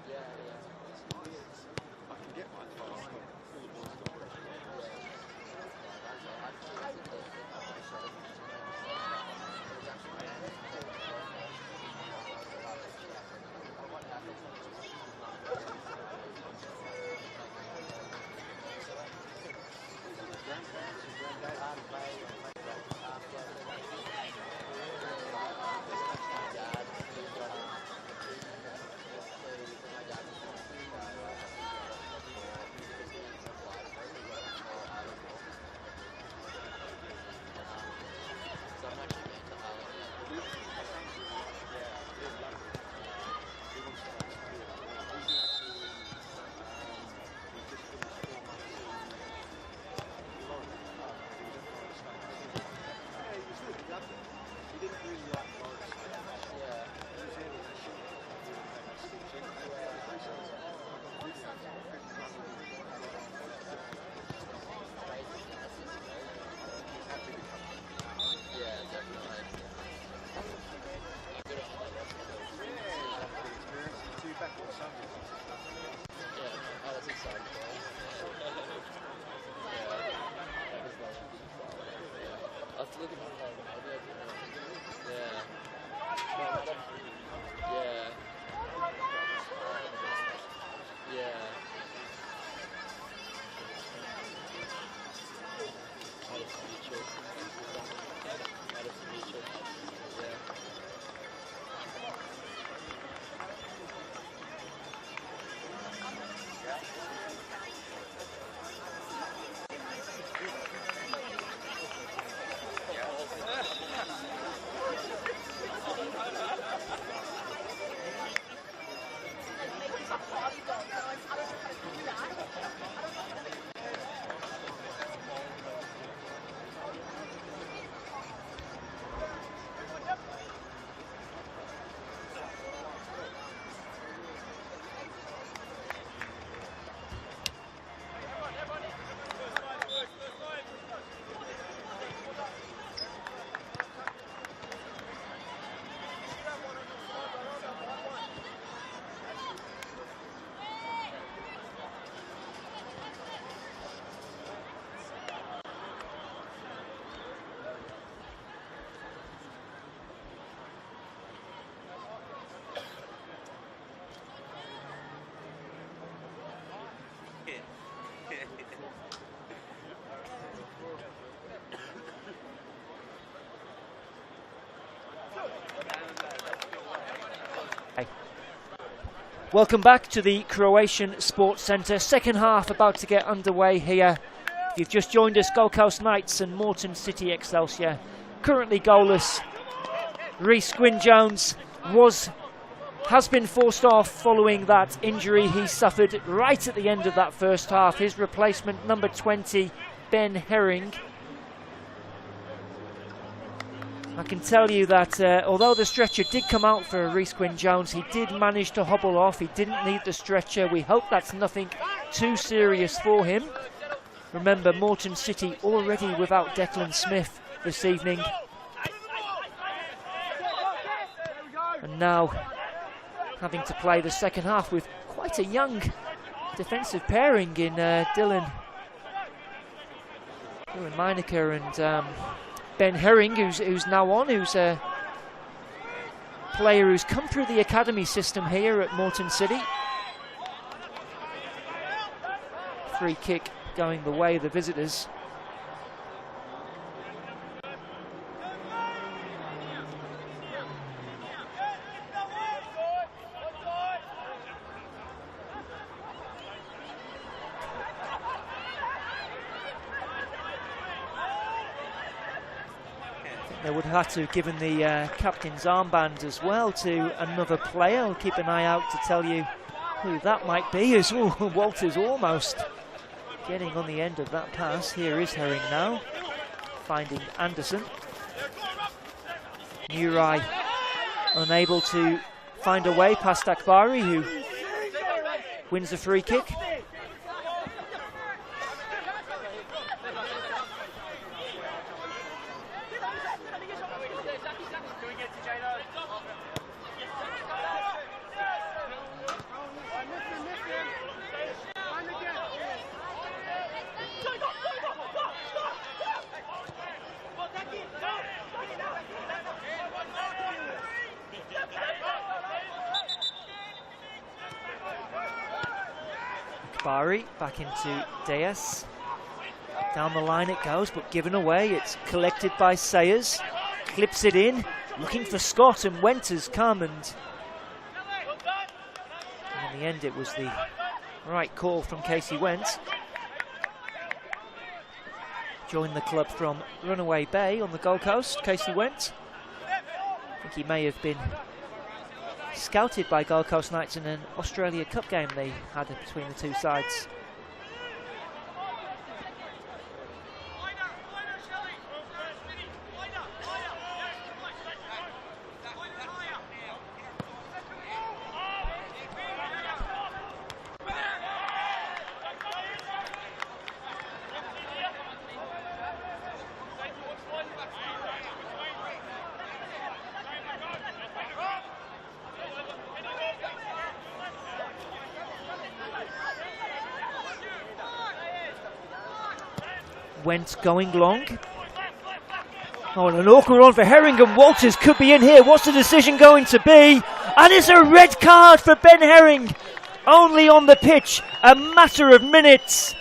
Yeah, it is. Welcome back to the Croatian Sports Centre. Second half about to get underway here. If you've just joined us, Gold Coast Knights and Moreton City Excelsior currently goalless. Rhys Gwyn-Jones has been forced off following that injury he suffered right at the end of that first half. His replacement, number 20, Ben Herring. I can tell you that although the stretcher did come out for Rhys Gwyn-Jones, he did manage to hobble off. He didn't need the stretcher. We hope that's nothing too serious for him. Remember, Moreton City already without Declan Smith this evening. And now having to play the second half with quite a young defensive pairing in Dylan Meineker and Ben Herring, who's now on, who's a player who's come through the academy system here at Moreton City. Free kick going the way of the visitors. They would have to have given the captain's armband as well to another player. I'll keep an eye out to tell you who that might be, as Walters almost getting on the end of that pass. Here is Herring now, finding Anderson. Murai unable to find a way past Akbari, who wins the free kick. Bari back into Diaz. Down the line it goes, but given away. It's collected by Sayers. Clips it in, looking for Scott, and Wenters come, and in the end it was the right call from Casey Went. Joined the club from Runaway Bay on the Gold Coast, Casey Went. I think he may have been scouted by Gold Coast Knights in an Australia Cup game they had between the two sides. Went going long. Oh, and an awkward one for Herring, and Walters could be in here. What's the decision going to be? And it's a red card for Ben Herring. Only on the pitch a matter of minutes.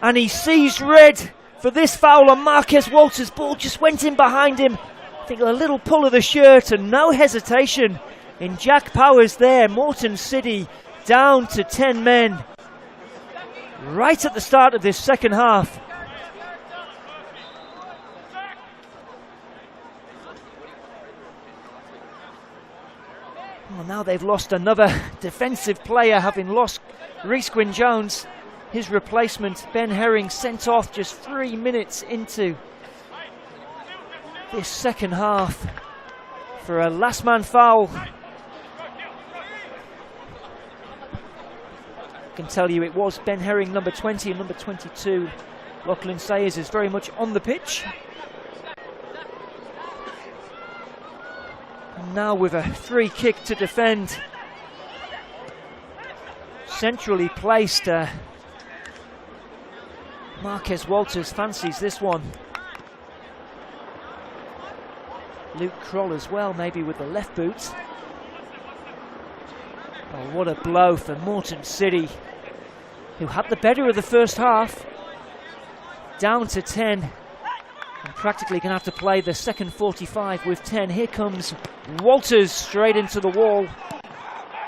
And he sees red for this foul on Marquez Walters. Ball just went in behind him. I think a little pull of the shirt and no hesitation in Jack Powers there. Moreton City down to 10 men. Right at the start of this second half. Well, now they've lost another defensive player, having lost Rhys Gwyn-Jones. His replacement, Ben Herring, sent off just 3 minutes into this second half for a last man foul. I can tell you it was Ben Herring, number 20, and number 22, Lachlan Sayers, is very much on the pitch. And now with a free kick to defend. Centrally placed. Marquez Walters fancies this one. Luke Kroll as well, maybe with the left boot. Oh, what a blow for Moreton City, who had the better of the first half. Down to 10. And practically going to have to play the second 45 with 10. Here comes Walters straight into the wall.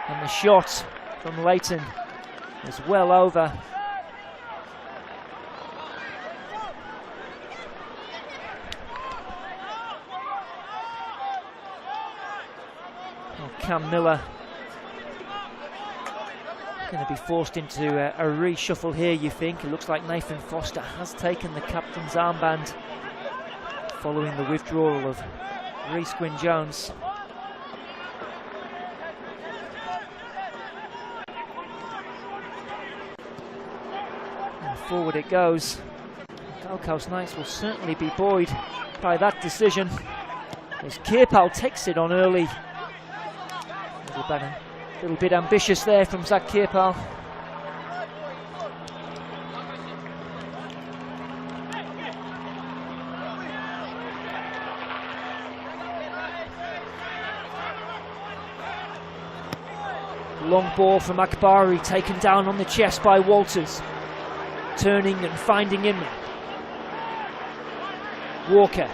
And the shot from Leighton is well over. Cam Miller going to be forced into a reshuffle here, you think. It looks like Nathan Foster has taken the captain's armband following the withdrawal of Reece Gwyn-Jones. And forward it goes. Gold Coast Knights will certainly be buoyed by that decision, as Kirpal takes it on early. A little bit ambitious there from Zach Kirpal. Long ball from Akbari, taken down on the chest by Walters. Turning and finding Inman. Walker.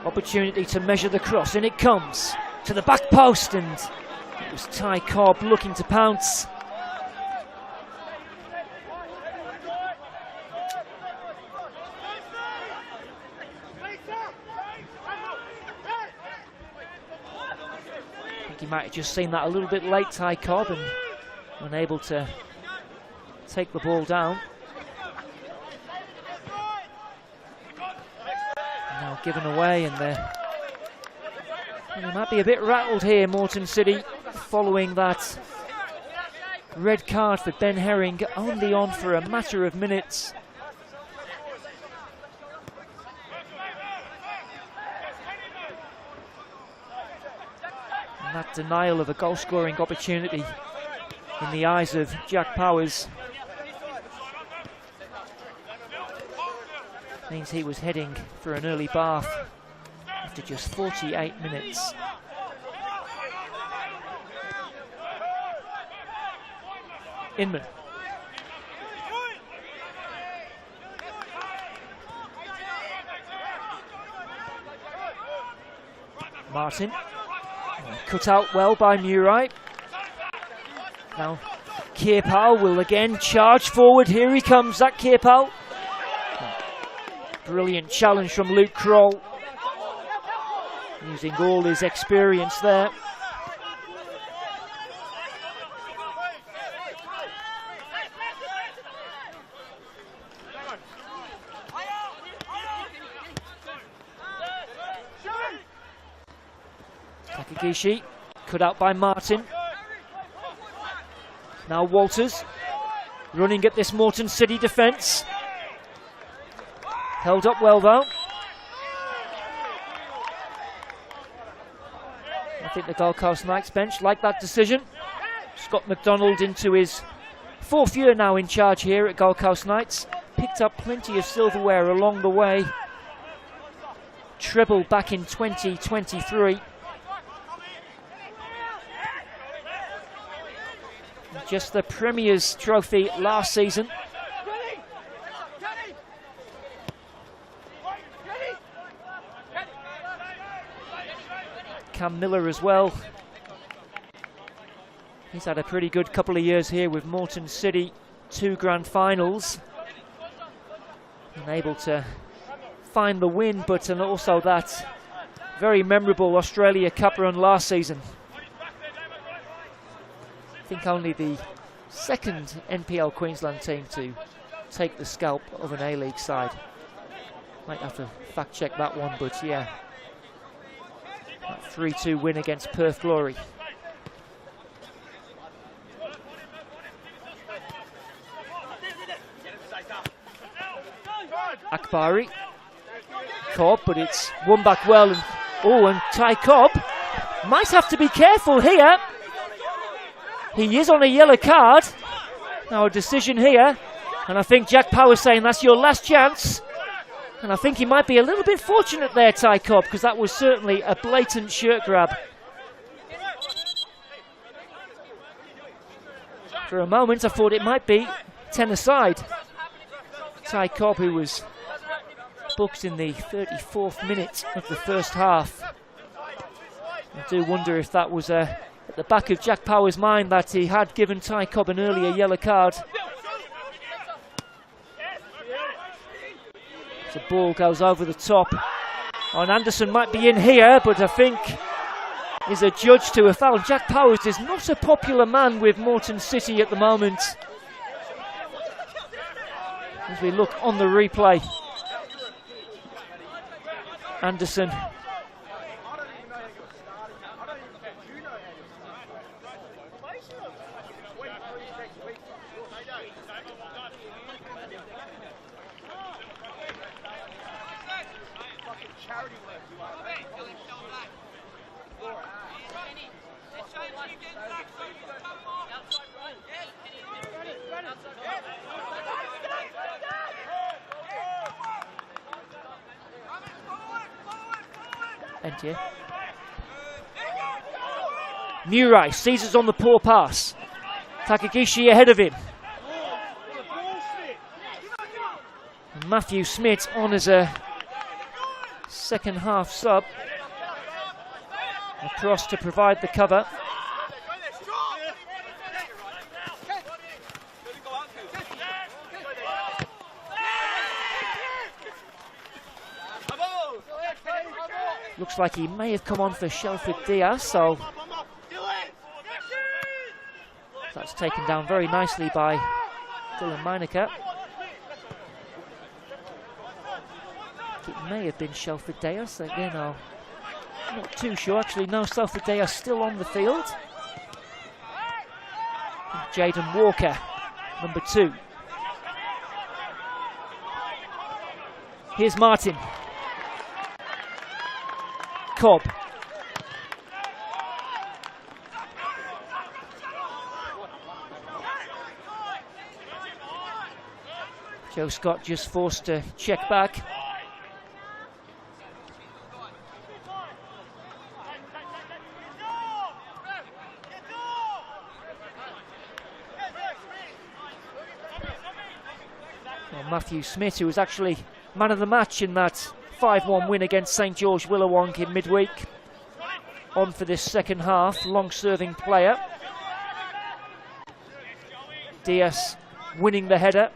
Opportunity to measure the cross, and it comes to the back post, and it was Ty Cobb looking to pounce. I think he might have just seen that a little bit late, Ty Cobb, and unable to take the ball down. Now given away, and they might be a bit rattled here, Moreton City, following that red card for Ben Herring, only on for a matter of minutes. And that denial of a goal-scoring opportunity in the eyes of Jack Powers means he was heading for an early bath after just 48 minutes. Inman. Martin. Cut out well by Murray. Now Kirpal will again charge forward. Here he comes, Zach Kirpal. Brilliant challenge from Luke Kroll, using all his experience there. Takagishi, cut out by Martin. Now Walters, running at this Moreton City defence. Held up well though. I think the Gold Coast Knights bench like that decision. Scott McDonald into his 4th year now in charge here at Gold Coast Knights. Picked up plenty of silverware along the way. Treble back in 2023. Just the Premier's trophy last season. Cam Miller as well. He's had a pretty good couple of years here with Moreton City, 2 grand finals. And able to find the win, but and also that very memorable Australia Cup run last season. I think only the 2nd NPL Queensland team to take the scalp of an A-League side. Might have to fact check that one, but yeah. That 3-2 win against Perth Glory. Akbari. Cobb, but it's won back well. And Ty Cobb might have to be careful here. He is on a yellow card. Now a decision here. And I think Jack Power saying that's your last chance. And I think he might be a little bit fortunate there, Ty Cobb, because that was certainly a blatant shirt grab. For a moment I thought it might be 10-a-side. Ty Cobb, who was booked in the 34th minute of the first half. I do wonder if that was at the back of Jack Power's mind that he had given Ty Cobb an earlier yellow card. The ball goes over the top. And Anderson might be in here, but I think is adjudged to a foul. Jack Powers is not a popular man with Moreton City at the moment. As we look on the replay, Anderson. Murai seizes on the poor pass. Takagishi ahead of him. And Matthew Smith on as a second half sub. Across to provide the cover. Looks like he may have come on for Shelford Diaz, so that's taken down very nicely by Dylan Meinecker. It may have been Shelford Diaz, again, I'm not too sure. Actually, no, Shelford Diaz still on the field. Jaden Walker, number 2. Here's Martin. Cobb. Joe Scott just forced to check back. Well, Matthew Smith, who was actually man of the match in that 5-1 win against St George Willawong in midweek. On for this second half, long-serving player. Diaz winning the header.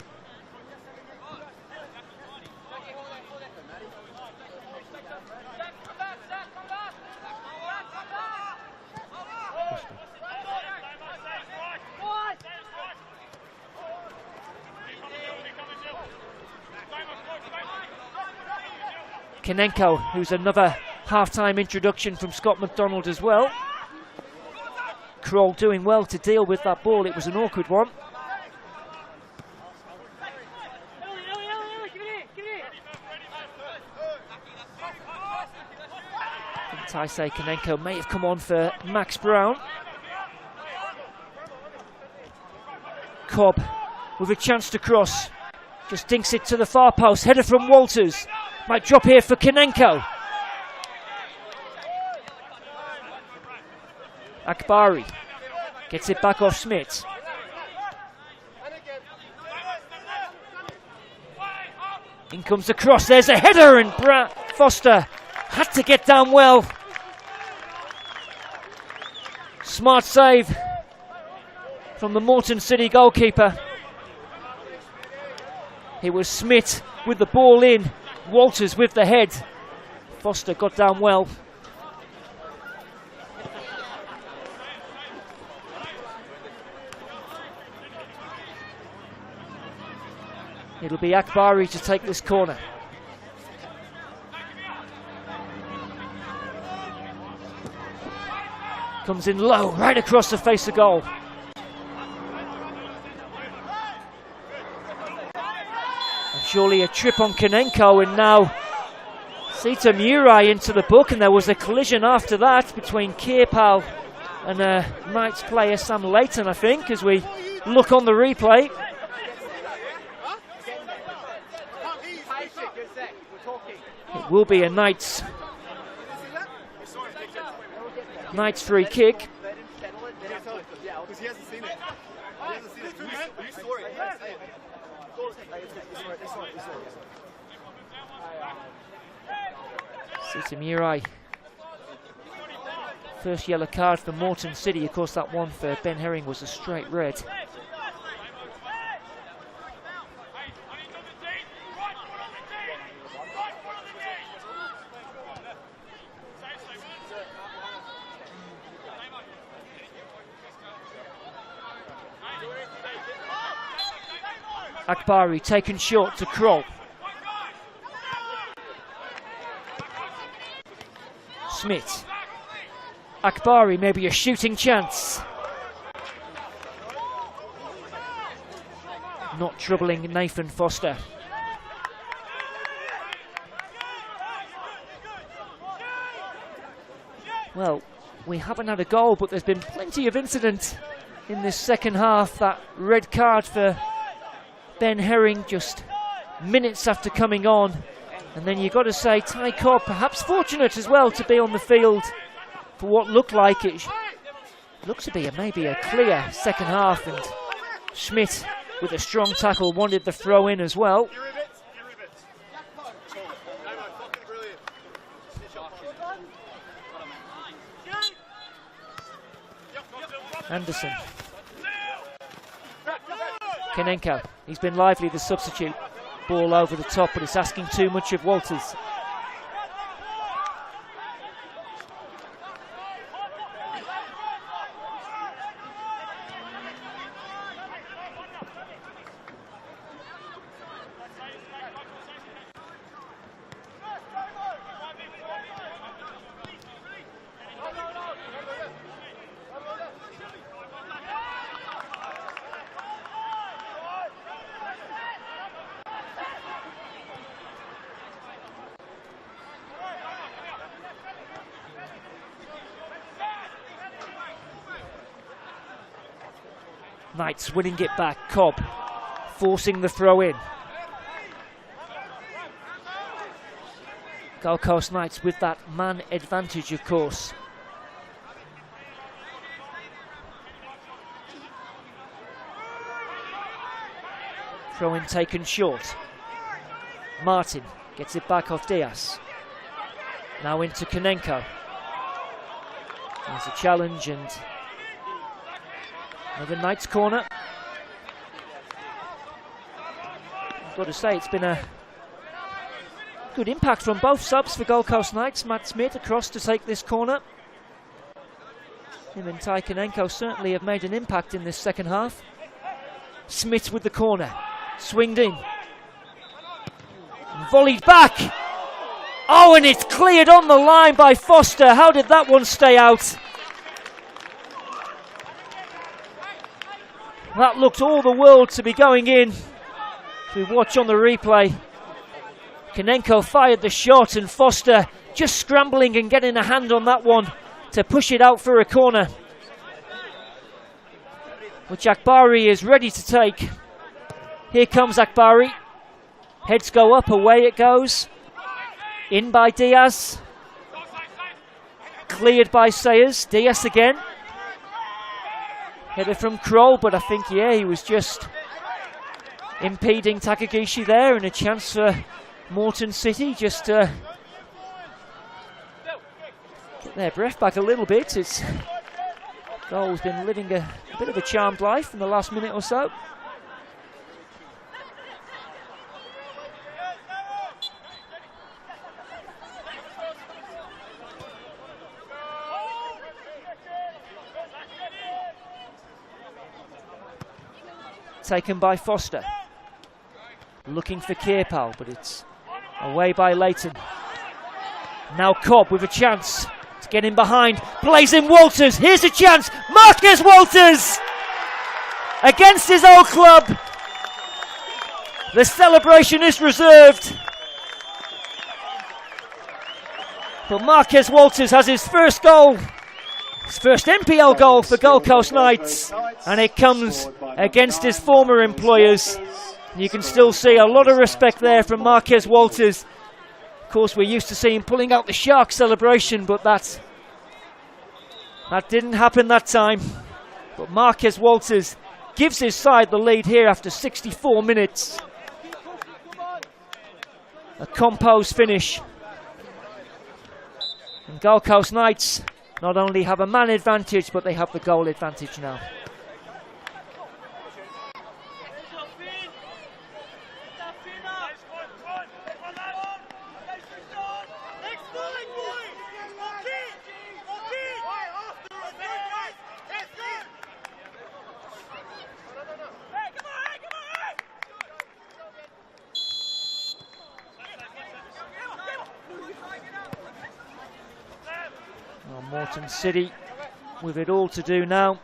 Kanenko, who's another half-time introduction from Scott McDonald as well. Kroll doing well to deal with that ball. It was an awkward one. Taisei Kanenko may have come on for Max Brown. Cobb with a chance to cross. Just dinks it to the far post. Header from Walters. Might drop here for Kanenko. Akbari gets it back off Smith. In comes the cross. There's a header, and Foster had to get down well. Smart save from the Moreton City goalkeeper. It was Smith with the ball in. Walters with the head. Foster got down well. It'll be Akbari to take this corner. Comes in low, right across the face of goal. Surely a trip on Kanenko, and now Sita Murai into the book, and there was a collision after that between Kierpal and Knights player Sam Layton, I think, as we look on the replay. It will be a Knights free kick. Sitamurai. First yellow card for Moreton City. Of course, that one for Ben Herring was a straight red. Akbari taken short to Kroll. Smith. Akbari, maybe a shooting chance. Not troubling Nathan Foster. Well, we haven't had a goal, but there's been plenty of incident in this second half. That red card for Ben Herring just minutes after coming on. And then you've got to say Ty Cobb perhaps fortunate as well to be on the field for what looked like it looks to be maybe a clear second half, and Schmidt with a strong tackle wanted the throw in as well. Anderson. Kanenko, he's been lively, the substitute. Ball over the top, but it's asking too much of Walters. Knights winning it back. Cobb forcing the throw in. Gold Coast Knights with that man advantage, of course. Throw in taken short. Martin gets it back off Diaz. Now into Kanenko. There's a challenge and another Knights corner. I've got to say it's been a good impact from both subs for Gold Coast Knights. Matt Smith across to take this corner. Him and Ty Kanenko certainly have made an impact in this second half. Smith with the corner. Swinged in. Volleyed back. Oh, and it's cleared on the line by Foster. How did that one stay out? That looked all the world to be going in. If we watch on the replay, Kanenko fired the shot and Foster just scrambling and getting a hand on that one to push it out for a corner, which Akbari is ready to take. Here comes Akbari. Heads go up, away it goes. In by Diaz. Cleared by Sayers. Diaz again. Header from Kroll, but I think, yeah, he was just impeding Takagishi there, and a chance for Moreton City just to get their breath back a little bit. It's goal's been living a bit of a charmed life in the last minute or so. Taken by Foster. Looking for Kierpal, but it's away by Leighton. Now Cobb with a chance to get in behind. Plays in Walters. Here's a chance. Marcus Walters! Against his old club. The celebration is reserved. But Marquez Walters has his first goal. His first NPL goal for Gold Coast Knights, and it comes against his former employers. You can still see a lot of respect there from Marquez Walters. Of course, we're used to seeing him pulling out the shark celebration, but that didn't happen that time. But Marquez Walters gives his side the lead here after 64 minutes. A composed finish. And Gold Coast Knights not only have a man advantage, but they have the goal advantage now. Well, Moreton City with it all to do now.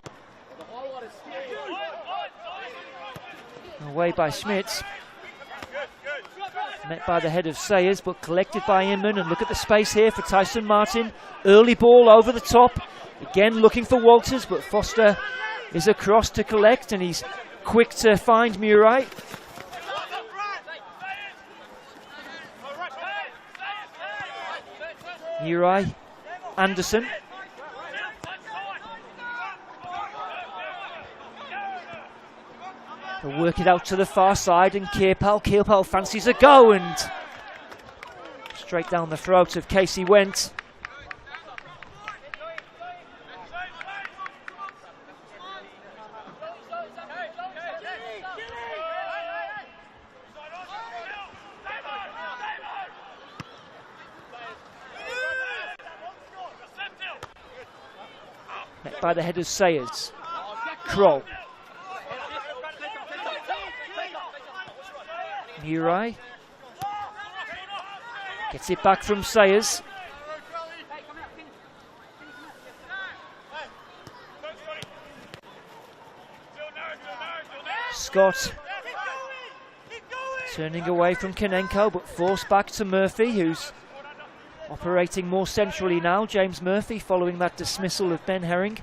Away by Schmitz. Met by the head of Sayers, but collected by Inman. And look at the space here for Tyson Martin. Early ball over the top. Again looking for Walters, but Foster is across to collect, and he's quick to find Murray. Murray, Anderson. They'll work it out to the far side, and Kearpal fancies a go, and straight down the throat of Casey Went. Met by the head of Sayers. Kroll. Murray gets it back from Sayers. Scott turning away from Konenko, but forced back to Murphy, who's operating more centrally now. James Murphy, following that dismissal of Ben Herring.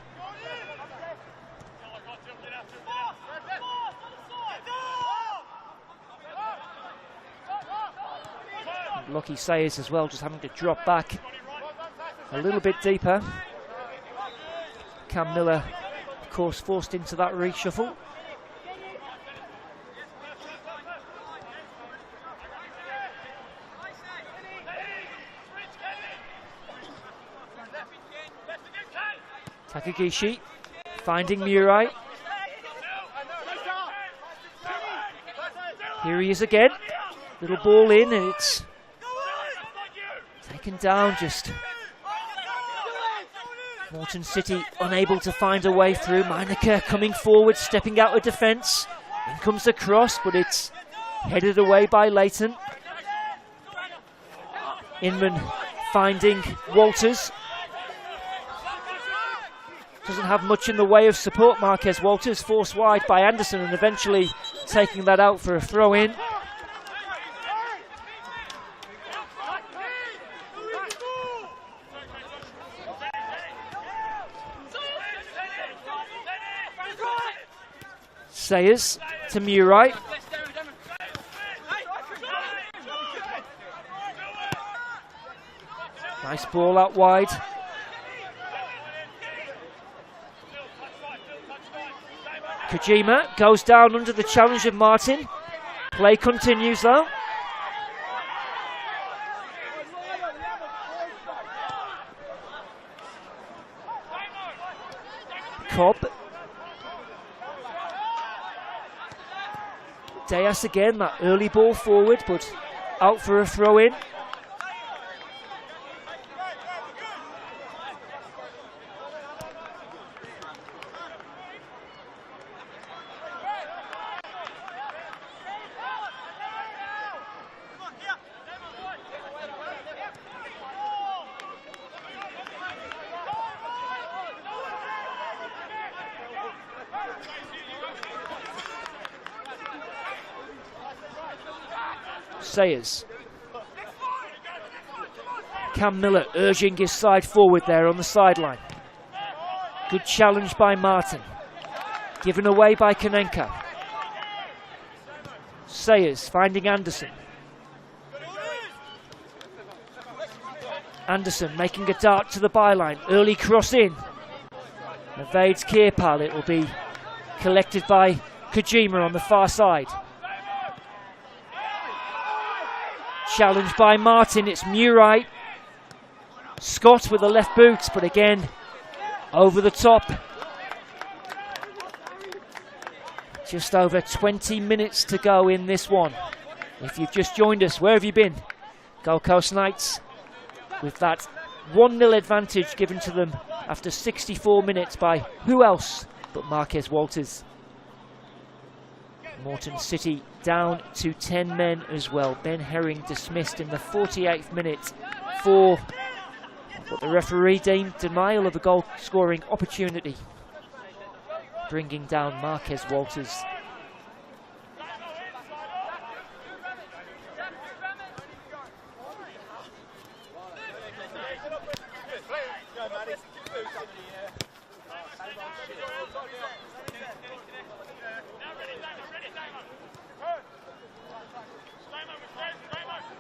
Lucky Sayers as well, just having to drop back a little bit deeper. Cam Miller, of course, forced into that reshuffle. Takagishi finding Murray. Here he is again. Little ball in, and it's taken down. Just Moreton City unable to find a way through. Meineke coming forward, stepping out of defence. In comes the cross, but it's headed away by Leighton. Inman finding Walters. Doesn't have much in the way of support. Marquez Walters forced wide by Anderson, and eventually taking that out for a throw-in. Sayers to Murray. Nice ball out wide. Kojima goes down under the challenge of Martin. Play continues though. Cobb. Diaz again, that early ball forward, but out for a throw-in. Sayers. Cam Miller urging his side forward there on the sideline. Good challenge by Martin. Given away by Konenko. Sayers finding Anderson. Anderson making a dart to the byline. Early cross in. Evades Kearpal. It will be collected by Kojima on the far side. Challenged by Martin, it's Murray. Scott with the left boot, but again, over the top. Just over 20 minutes to go in this one. If you've just joined us, where have you been? Gold Coast Knights with that 1-0 advantage given to them after 64 minutes by who else but Marquez Walters. Moreton City down to 10 men as well. Ben Herring dismissed in the 48th minute for what the referee deemed denial of a goal scoring opportunity, bringing down Marquez Walters.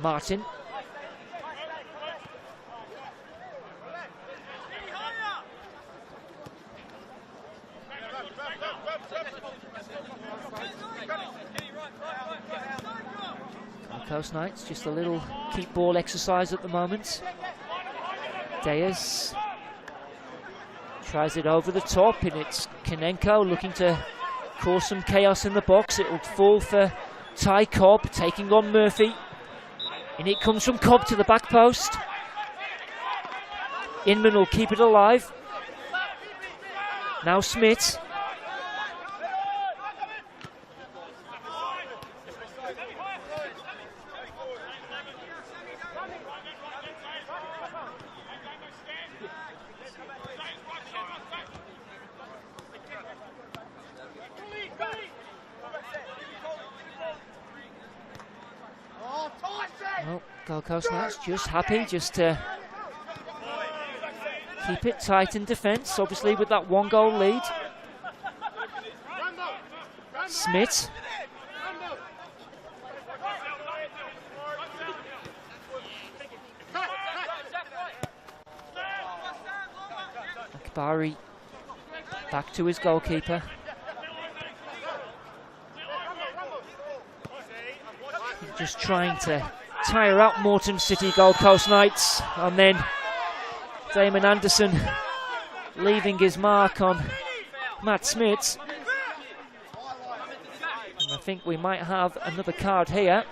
Martin. Gold Coast Knights, just a little keep ball exercise at the moment. Deyes tries it over the top, and it's Kanenko looking to cause some chaos in the box. It will fall for Ty Cobb, taking on Murphy. And it comes from Cobb to the back post. Inman will keep it alive. Now Smith. Well, Gold Coast Knights just happy just to keep it tight in defence, obviously with that 1-goal lead. Smith. Akbari back to his goalkeeper. Just trying to tire out Moreton City Gold Coast Knights, and then Damon Anderson leaving his mark on Matt Smith. And I think we might have another card here.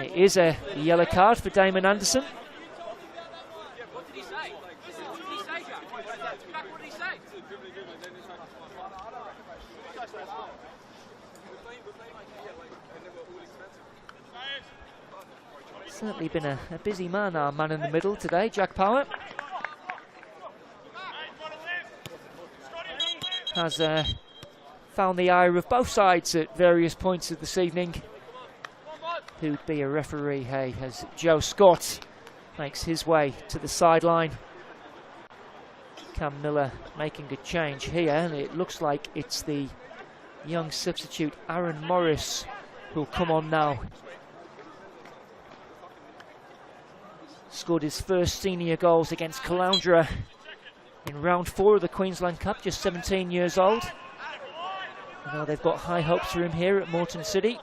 It is a yellow card for Damon Anderson. Certainly been a busy man, our man in the middle today, Jack Power. Has found the ire of both sides at various points of this evening. Who'd be a referee, hey, as Joe Scott makes his way to the sideline. Cam Miller making a change here, and it looks like it's the young substitute Aaron Morris who'll come on now. Scored his first senior goals against Caloundra in round 4 of the Queensland Cup, just 17 years old. You know, they've got high hopes for him here at Moreton City.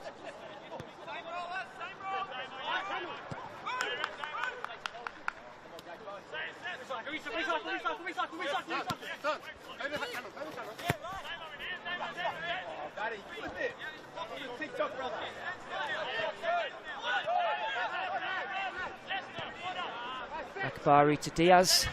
Akbari to Diaz.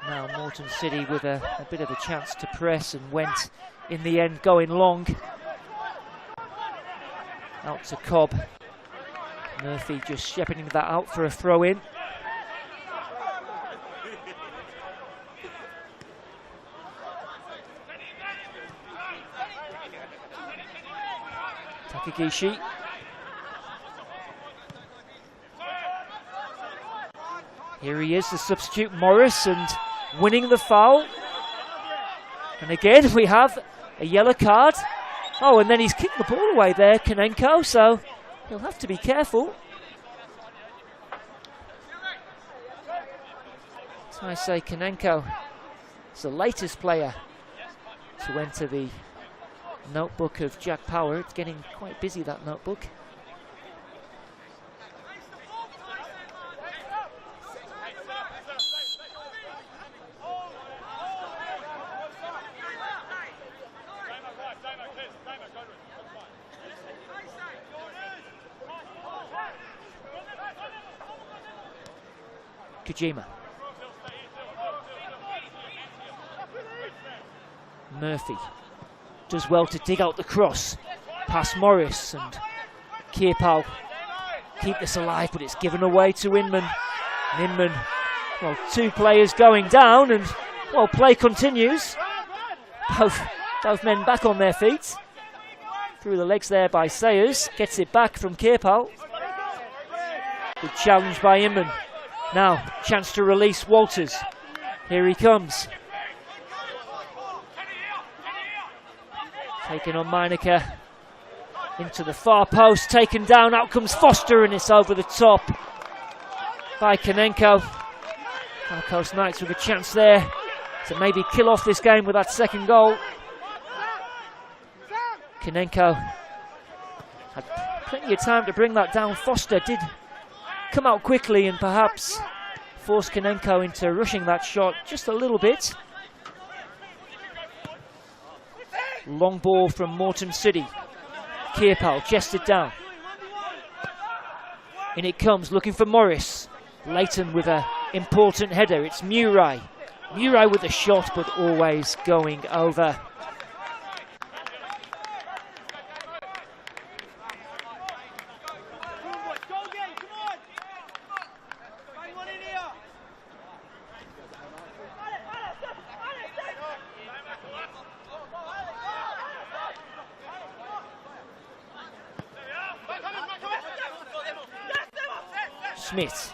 Now Moreton City with a bit of a chance to press, and went in the end going long. Out to Cobb. Murphy just shepherding that out for a throw in. Takagishi. Here he is, the substitute Morris, and winning the foul. And again, we have a yellow card. Oh, and then he's kicked the ball away there, Konenko, so he'll have to be careful. So I say Konenko is the latest player to enter the notebook of Jack Power. It's getting quite busy, that notebook. Kojima. Murphy does well to dig out the cross past Morris, and Kierpal keep this alive, but it's given away to Inman. Inman, well, two players going down, and well, play continues. Both men back on their feet. Through the legs there by Sayers, gets it back from Kierpal. Good challenge by Inman. Now, chance to release Walters. Here he comes. Taken on Meineke. Into the far post, taken down, out comes Foster, and it's over the top by Konenko. Gold Coast Knights with a chance there to maybe kill off this game with that second goal. Konenko had plenty of time to bring that down. Foster did come out quickly and perhaps force Konenko into rushing that shot just a little bit. Long ball from Moreton City. Kierpal chested down. In it comes, looking for Morris. Leighton with an important header. It's Murray. Murray with a shot, but always going over. Smith,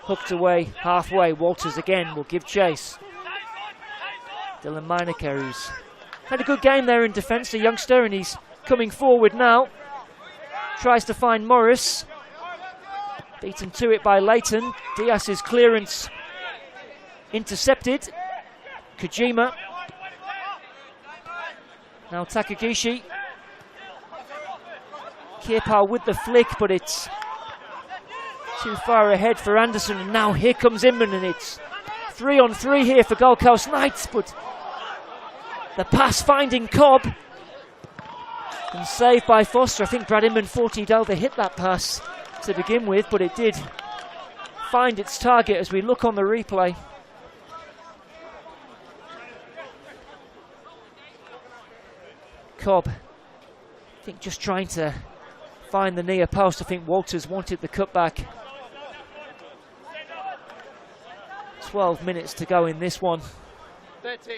hooked away halfway. Walters again will give chase. Dylan Meineke, who's had a good game there in defence, a youngster, and he's coming forward now. Tries to find Morris. Beaten to it by Leighton. Diaz's clearance intercepted. Kojima. Now Takagishi. Kierpal with the flick, but it's too far ahead for Anderson, and now here comes Inman, and it's 3-on-3 here for Gold Coast Knights, but the pass finding Cobb and saved by Foster. I think Brad Inman thought he'd overhit that pass to begin with, but it did find its target as we look on the replay. Cobb, I think, just trying to find the near post. I think Walters wanted the cutback. 12 minutes to go in this one. 13.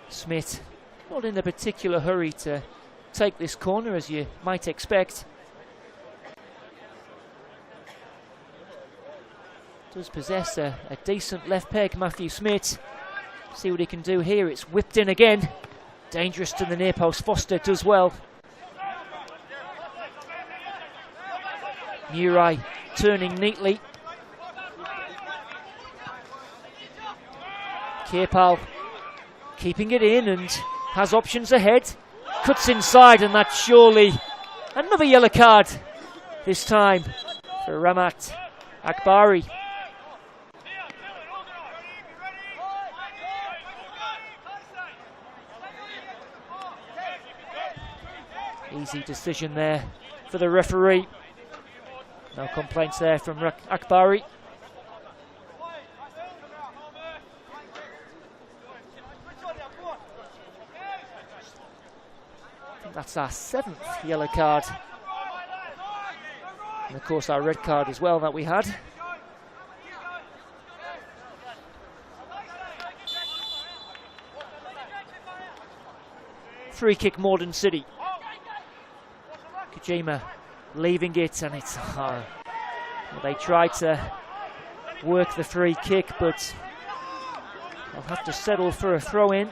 Smith, not in a particular hurry to take this corner, as you might expect. Does possess a decent left peg, Matthew Smith. See what he can do here. It's whipped in again. Dangerous to the near post. Foster does well. Murray turning neatly. Kierpal keeping it in and has options ahead. Cuts inside, and that's surely another yellow card. This time for Ramat Akbari. Easy decision there for the referee. No complaints there from Akbari. I think that's our 7th yellow card. And of course our red card as well that we had. Free kick, Moreton City. Kojima leaving it, and it's well, they tried to work the free kick, but they'll have to settle for a throw-in.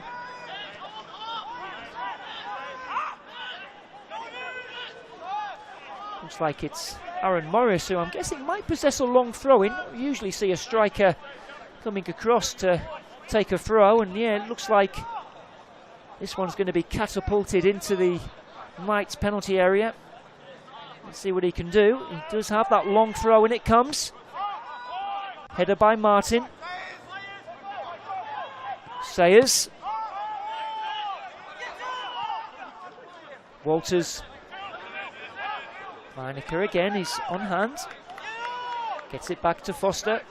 Looks like it's Aaron Morris, who I'm guessing might possess a long throw-in. We usually see a striker coming across to take a throw, and yeah, it looks like this one's going to be catapulted into the Knights penalty area. Let's see what he can do. He does have that long throw, and it comes. Header by Martin. Sayers. Walters. Meinecker again, he's on hand. Gets it back to Foster.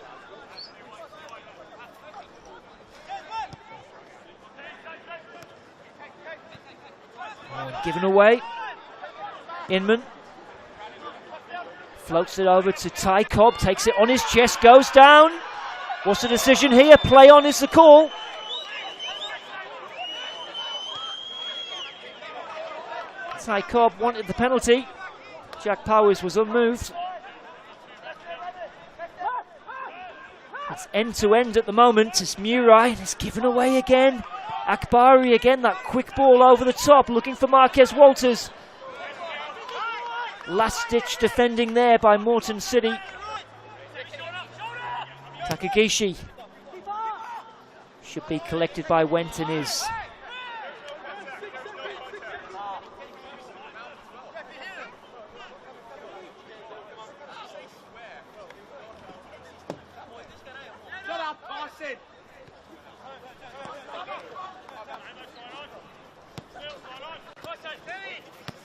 Oh, given away. Inman. Floats it over to Ty Cobb, takes it on his chest, goes down. What's the decision here? Play on is the call. Ty Cobb wanted the penalty. Jack Powers was unmoved. It's end to end at the moment. It's Murray, it's given away again. Akbari again, that quick ball over the top, looking for Marquez Walters. Last ditch defending there by Moreton City. Takagishi should be collected by Went and is.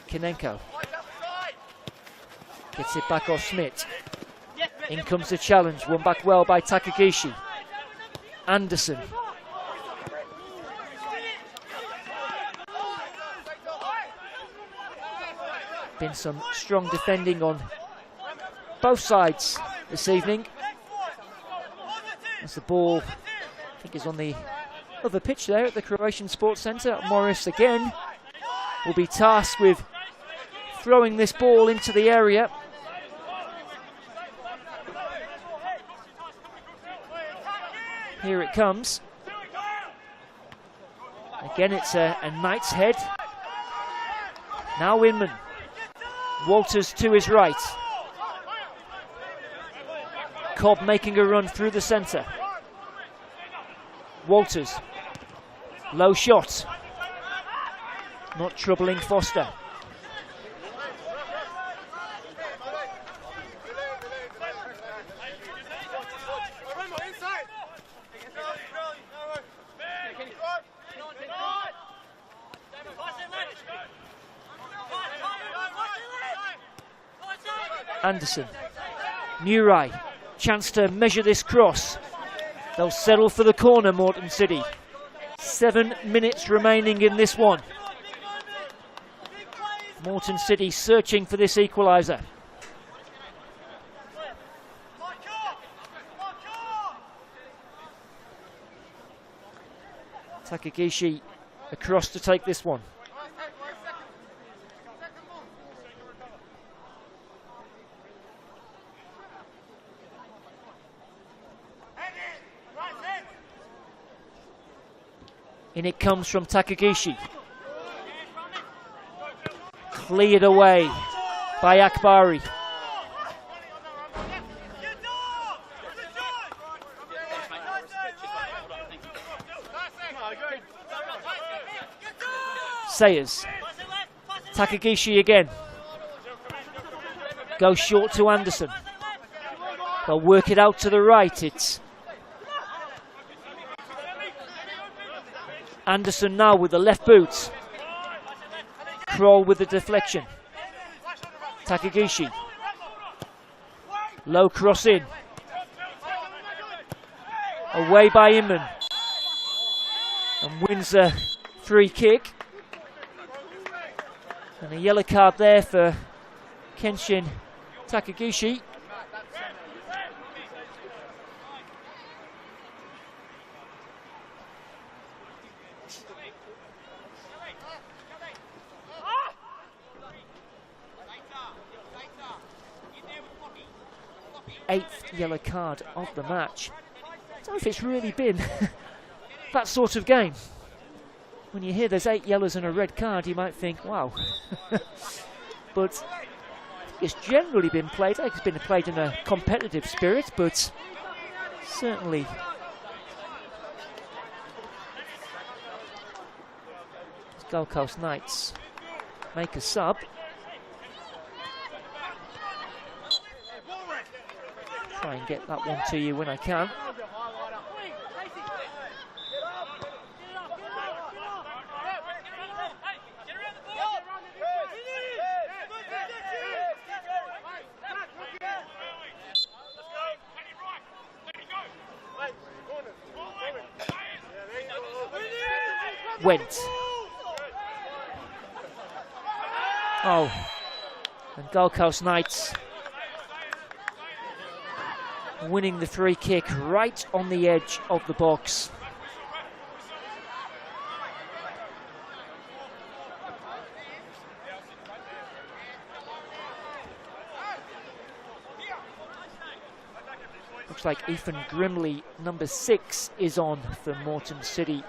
Kinenko gets it back off Schmidt. In comes the challenge, won back well by Takagishi. Anderson. Been some strong defending on both sides this evening. As the ball, I think, is on the other pitch there at the Croatian Sports Centre. Morris again will be tasked with throwing this ball into the area. Here it comes. Again, it's a Knight's head. Now Inman. Walters to his right. Cobb making a run through the centre. Walters. Low shot. Not troubling Foster. Anderson. Murray. Chance to measure this cross. They'll settle for the corner, Moreton City. 7 minutes remaining in this one. Moreton City searching for this equaliser. Takagishi across to take this one. In it comes from Takagishi. Cleared away by Akbari. Sayers. Takagishi again. Goes short to Anderson. They'll work it out to the right. It's Anderson now with the left boot. Kroll with the deflection. Takagishi. Low cross in. Away by Inman. And wins a free kick. And a yellow card there for Kenshin Takagishi. 8th yellow card of the match. I don't know if it's really been that sort of game. When you hear there's 8 yellows and a red card, you might think, wow. But it's generally been played, it's been played in a competitive spirit, but certainly Gold Coast Knights make a sub. Try and get that one to you when I can. Went. Oh, and Gold Coast Knights winning the free kick right on the edge of the box. Looks like Ethan Grimley, number 6, is on for Moreton City.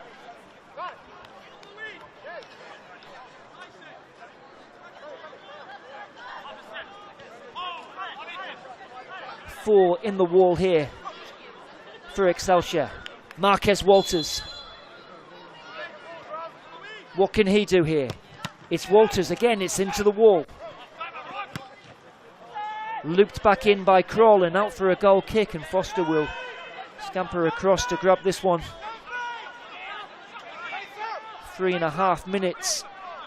Four in the wall here for Excelsior. Marquez Walters. What can he do here? It's Walters again, it's into the wall. Looped back in by Kroll and out for a goal kick, and Foster will scamper across to grab this one. 3.5 minutes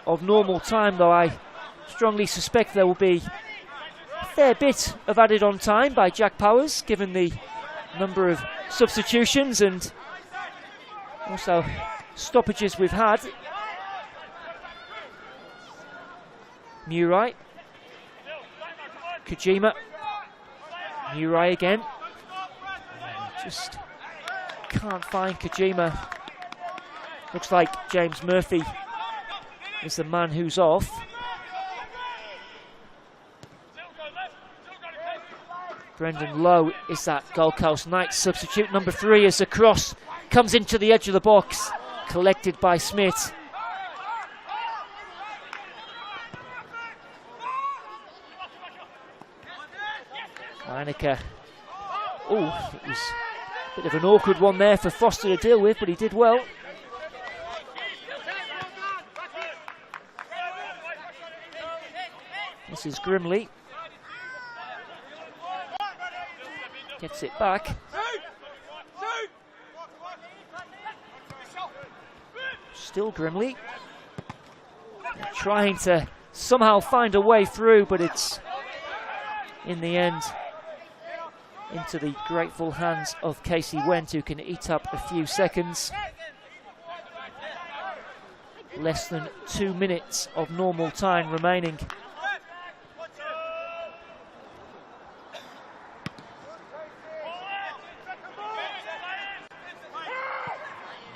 of normal time, though I strongly suspect there will be a fair bit of added on time by Jack Powers, given the number of substitutions and also stoppages we've had. Murai, Kojima, Murai again. Just can't find Kojima. Looks like James Murphy is the man who's off. Brendan Lowe is that Gold Coast Knights substitute. Number 3 as the cross comes into the edge of the box, collected by Smith. Lineker. Oh, it was a bit of an awkward one there for Foster to deal with, but he did well. This is Grimley. Gets it back. Still Grimley. Trying to somehow find a way through, but it's in the end into the grateful hands of Casey Went, who can eat up a few seconds. Less than 2 minutes of normal time remaining.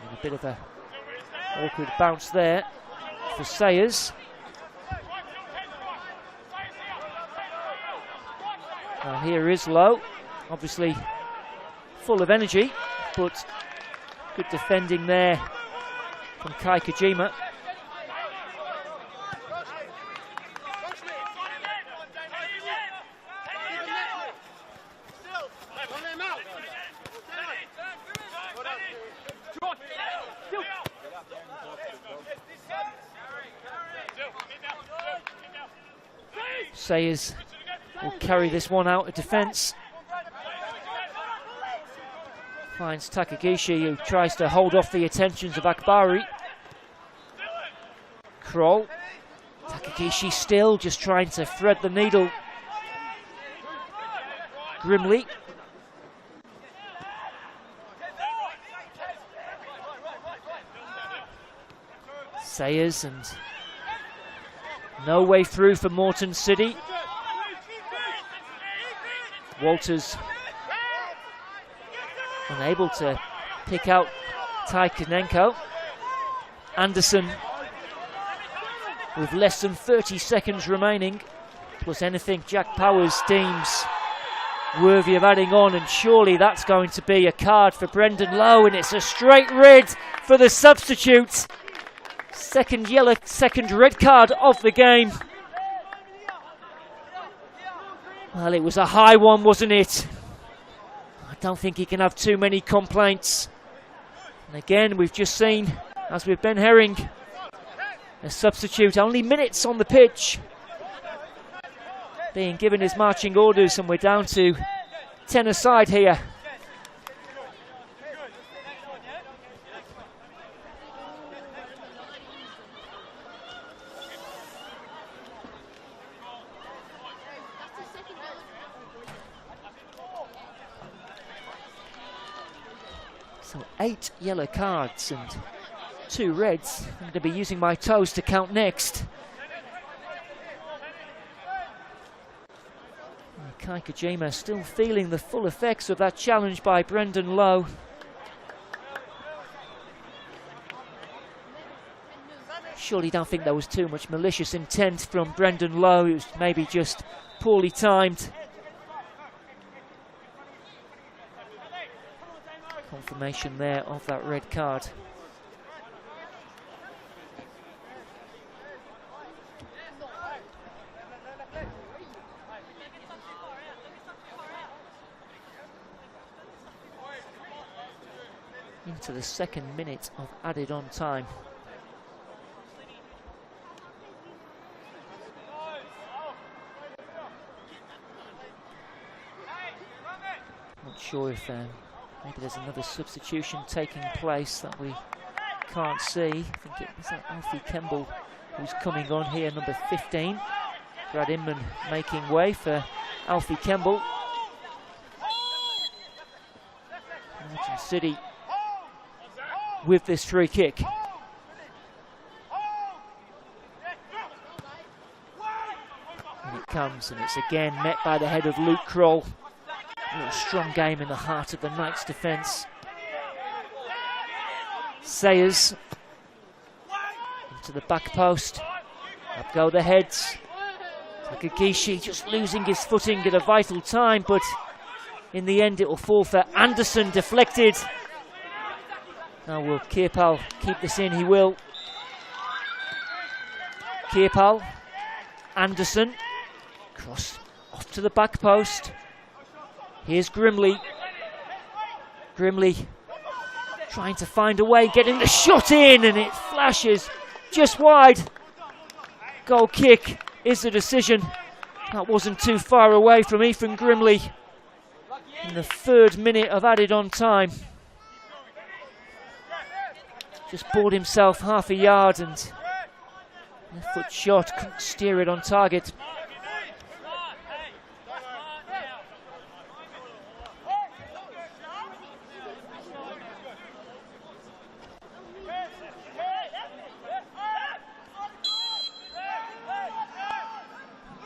And a bit of a awkward bounce there for Sayers. Now here is Lowe, obviously full of energy, but good defending there from Kai Kojima. Sayers will carry this one out of defence. Finds Takagishi, who tries to hold off the attentions of Akbari. Kroll. Takagishi still just trying to thread the needle. Grimley. Sayers, and no way through for Moreton City. Walters unable to pick out Taikonenko. Anderson with less than 30 seconds remaining, plus anything Jack Powers deems worthy of adding on, and surely that's going to be a card for Brendan Lowe, and it's a straight red for the substitute. Second red card of the game. Well, it was a high one, wasn't it? I don't think he can have too many complaints. And again, we've just seen, as with Ben Herring, a substitute only minutes on the pitch, being given his marching orders, and we're down to 10 aside here. So 8 yellow cards and 2 reds. I'm going to be using my toes to count next. Kai Kajima still feeling the full effects of that challenge by Brendan Lowe. Surely don't think there was too much malicious intent from Brendan Lowe. It was maybe just poorly timed. Confirmation there of that red card. Into the second minute of added on time. Not sure if maybe there's another substitution taking place that we can't see. I think it was Alfie Kemble who's coming on here, number 15. Brad Inman making way for Alfie Kemble. Moreton City with this free kick. And it comes, and it's again met by the head of Luke Kroll. A real strong game in the heart of the Knights' defence. Sayers into the back post. Up go the heads. Takagishi just losing his footing at a vital time, but in the end it will fall for Anderson, deflected. Now will Kirpal keep this in? He will. Kirpal, Anderson, cross off to the back post. Here's Grimley. Grimley trying to find a way, getting the shot in, and it flashes just wide. Goal kick is the decision. That wasn't too far away from Ethan Grimley in the 3rd minute of added on time. Just bored himself half a yard, and left foot shot, couldn't steer it on target.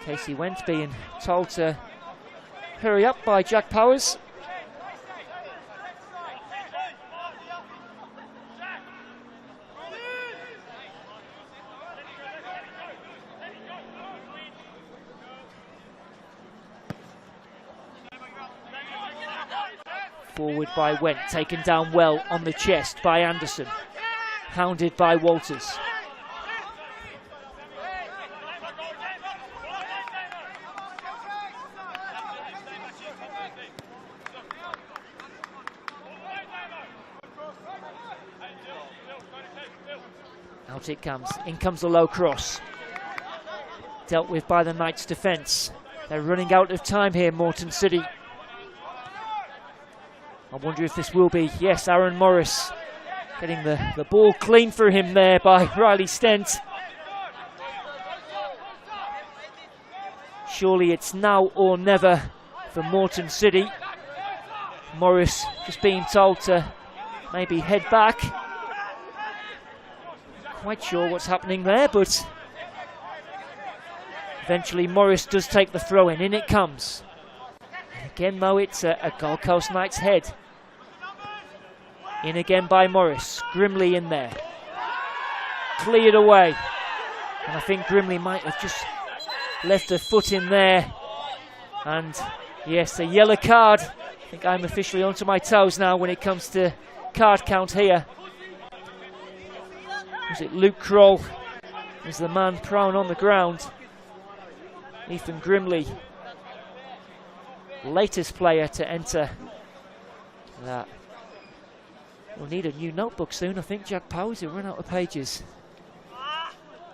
Casey Went being told to hurry up by Jack Powers. Forward by Went, taken down well on the chest by Anderson. Hounded by Walters. Out it comes. In comes the low cross. Dealt with by the Knights' defence. They're running out of time here, Moreton City. I wonder if this will be, yes, Aaron Morris getting the ball clean for him there by Riley Stent. Surely it's now or never for Moreton City. Morris just being told to maybe head back. Quite sure what's happening there, but eventually Morris does take the throw in it comes. Again, though, it's a Gold Coast Knights head. In again by Morris. Grimley in there. Cleared away. And I think Grimley might have just left a foot in there. And Yes, a yellow card. I think I'm officially onto my toes now when it comes to card count here. Was it Luke Kroll is the man prone on the ground? Ethan Grimley, latest player to enter that. We'll need a new notebook soon, I think. Jack Powers will run out of pages.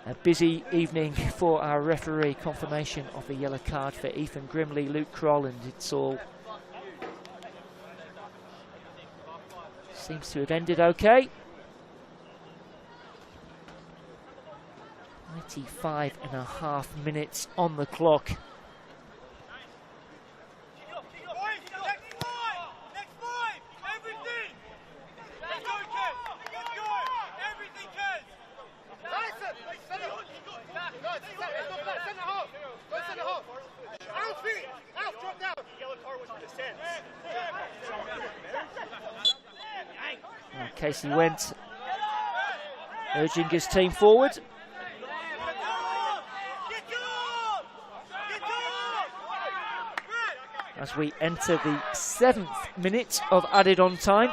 A busy evening for our referee. Confirmation of the yellow card for Ethan Grimley, Luke Kroll, and it's all seems to have ended okay. 95.5 minutes on the clock. Casey went urging his team forward. As we enter the 7th minute of added on time.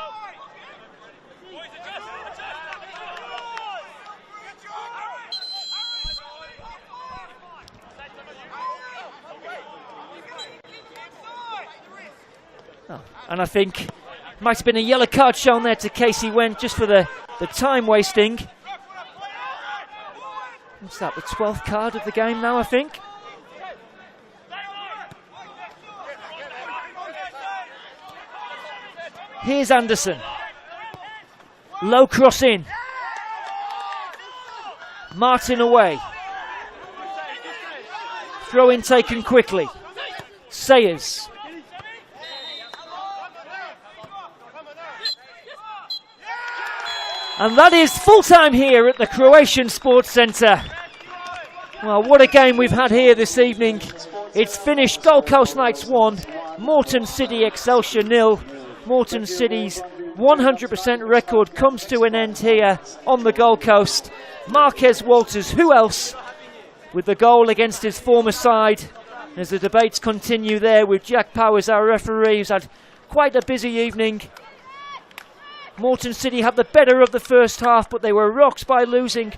Oh, and I think might have been a yellow card shown there to Casey Wendt just for the time wasting. What's that, the 12th card of the game now, I think? Here's Anderson. Low cross in. Martin away. Throw in taken quickly. Sayers. And that is full time here at the Croatian Sports Centre. Well, what a game we've had here this evening. It's finished Gold Coast Knights 1, Moreton City Excelsior 0. Moreton City's 100% record comes to an end here on the Gold Coast. Marquez Walters, who else, with the goal against his former side. As the debates continue there with Jack Powers, our referee, who's had quite a busy evening. Moreton City had the better of the first half, but they were rocked by losing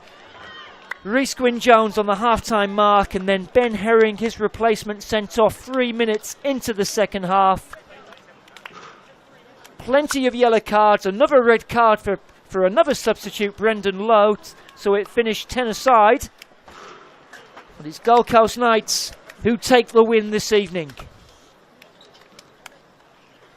Rhys Gwynne-Jones on the half-time mark, and then Ben Herring, his replacement, sent off 3 minutes into the second half. Plenty of yellow cards, another red card for another substitute, Brendan Lowe, so it finished 10 aside. But it's Gold Coast Knights who take the win this evening.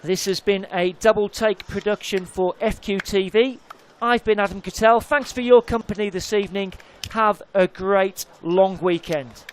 This has been a double take production for FQTV. I've been Adam Cattell. Thanks for your company this evening. Have a great long weekend.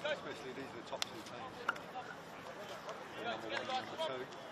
Especially these are the top two teams. Number 1 and number 2.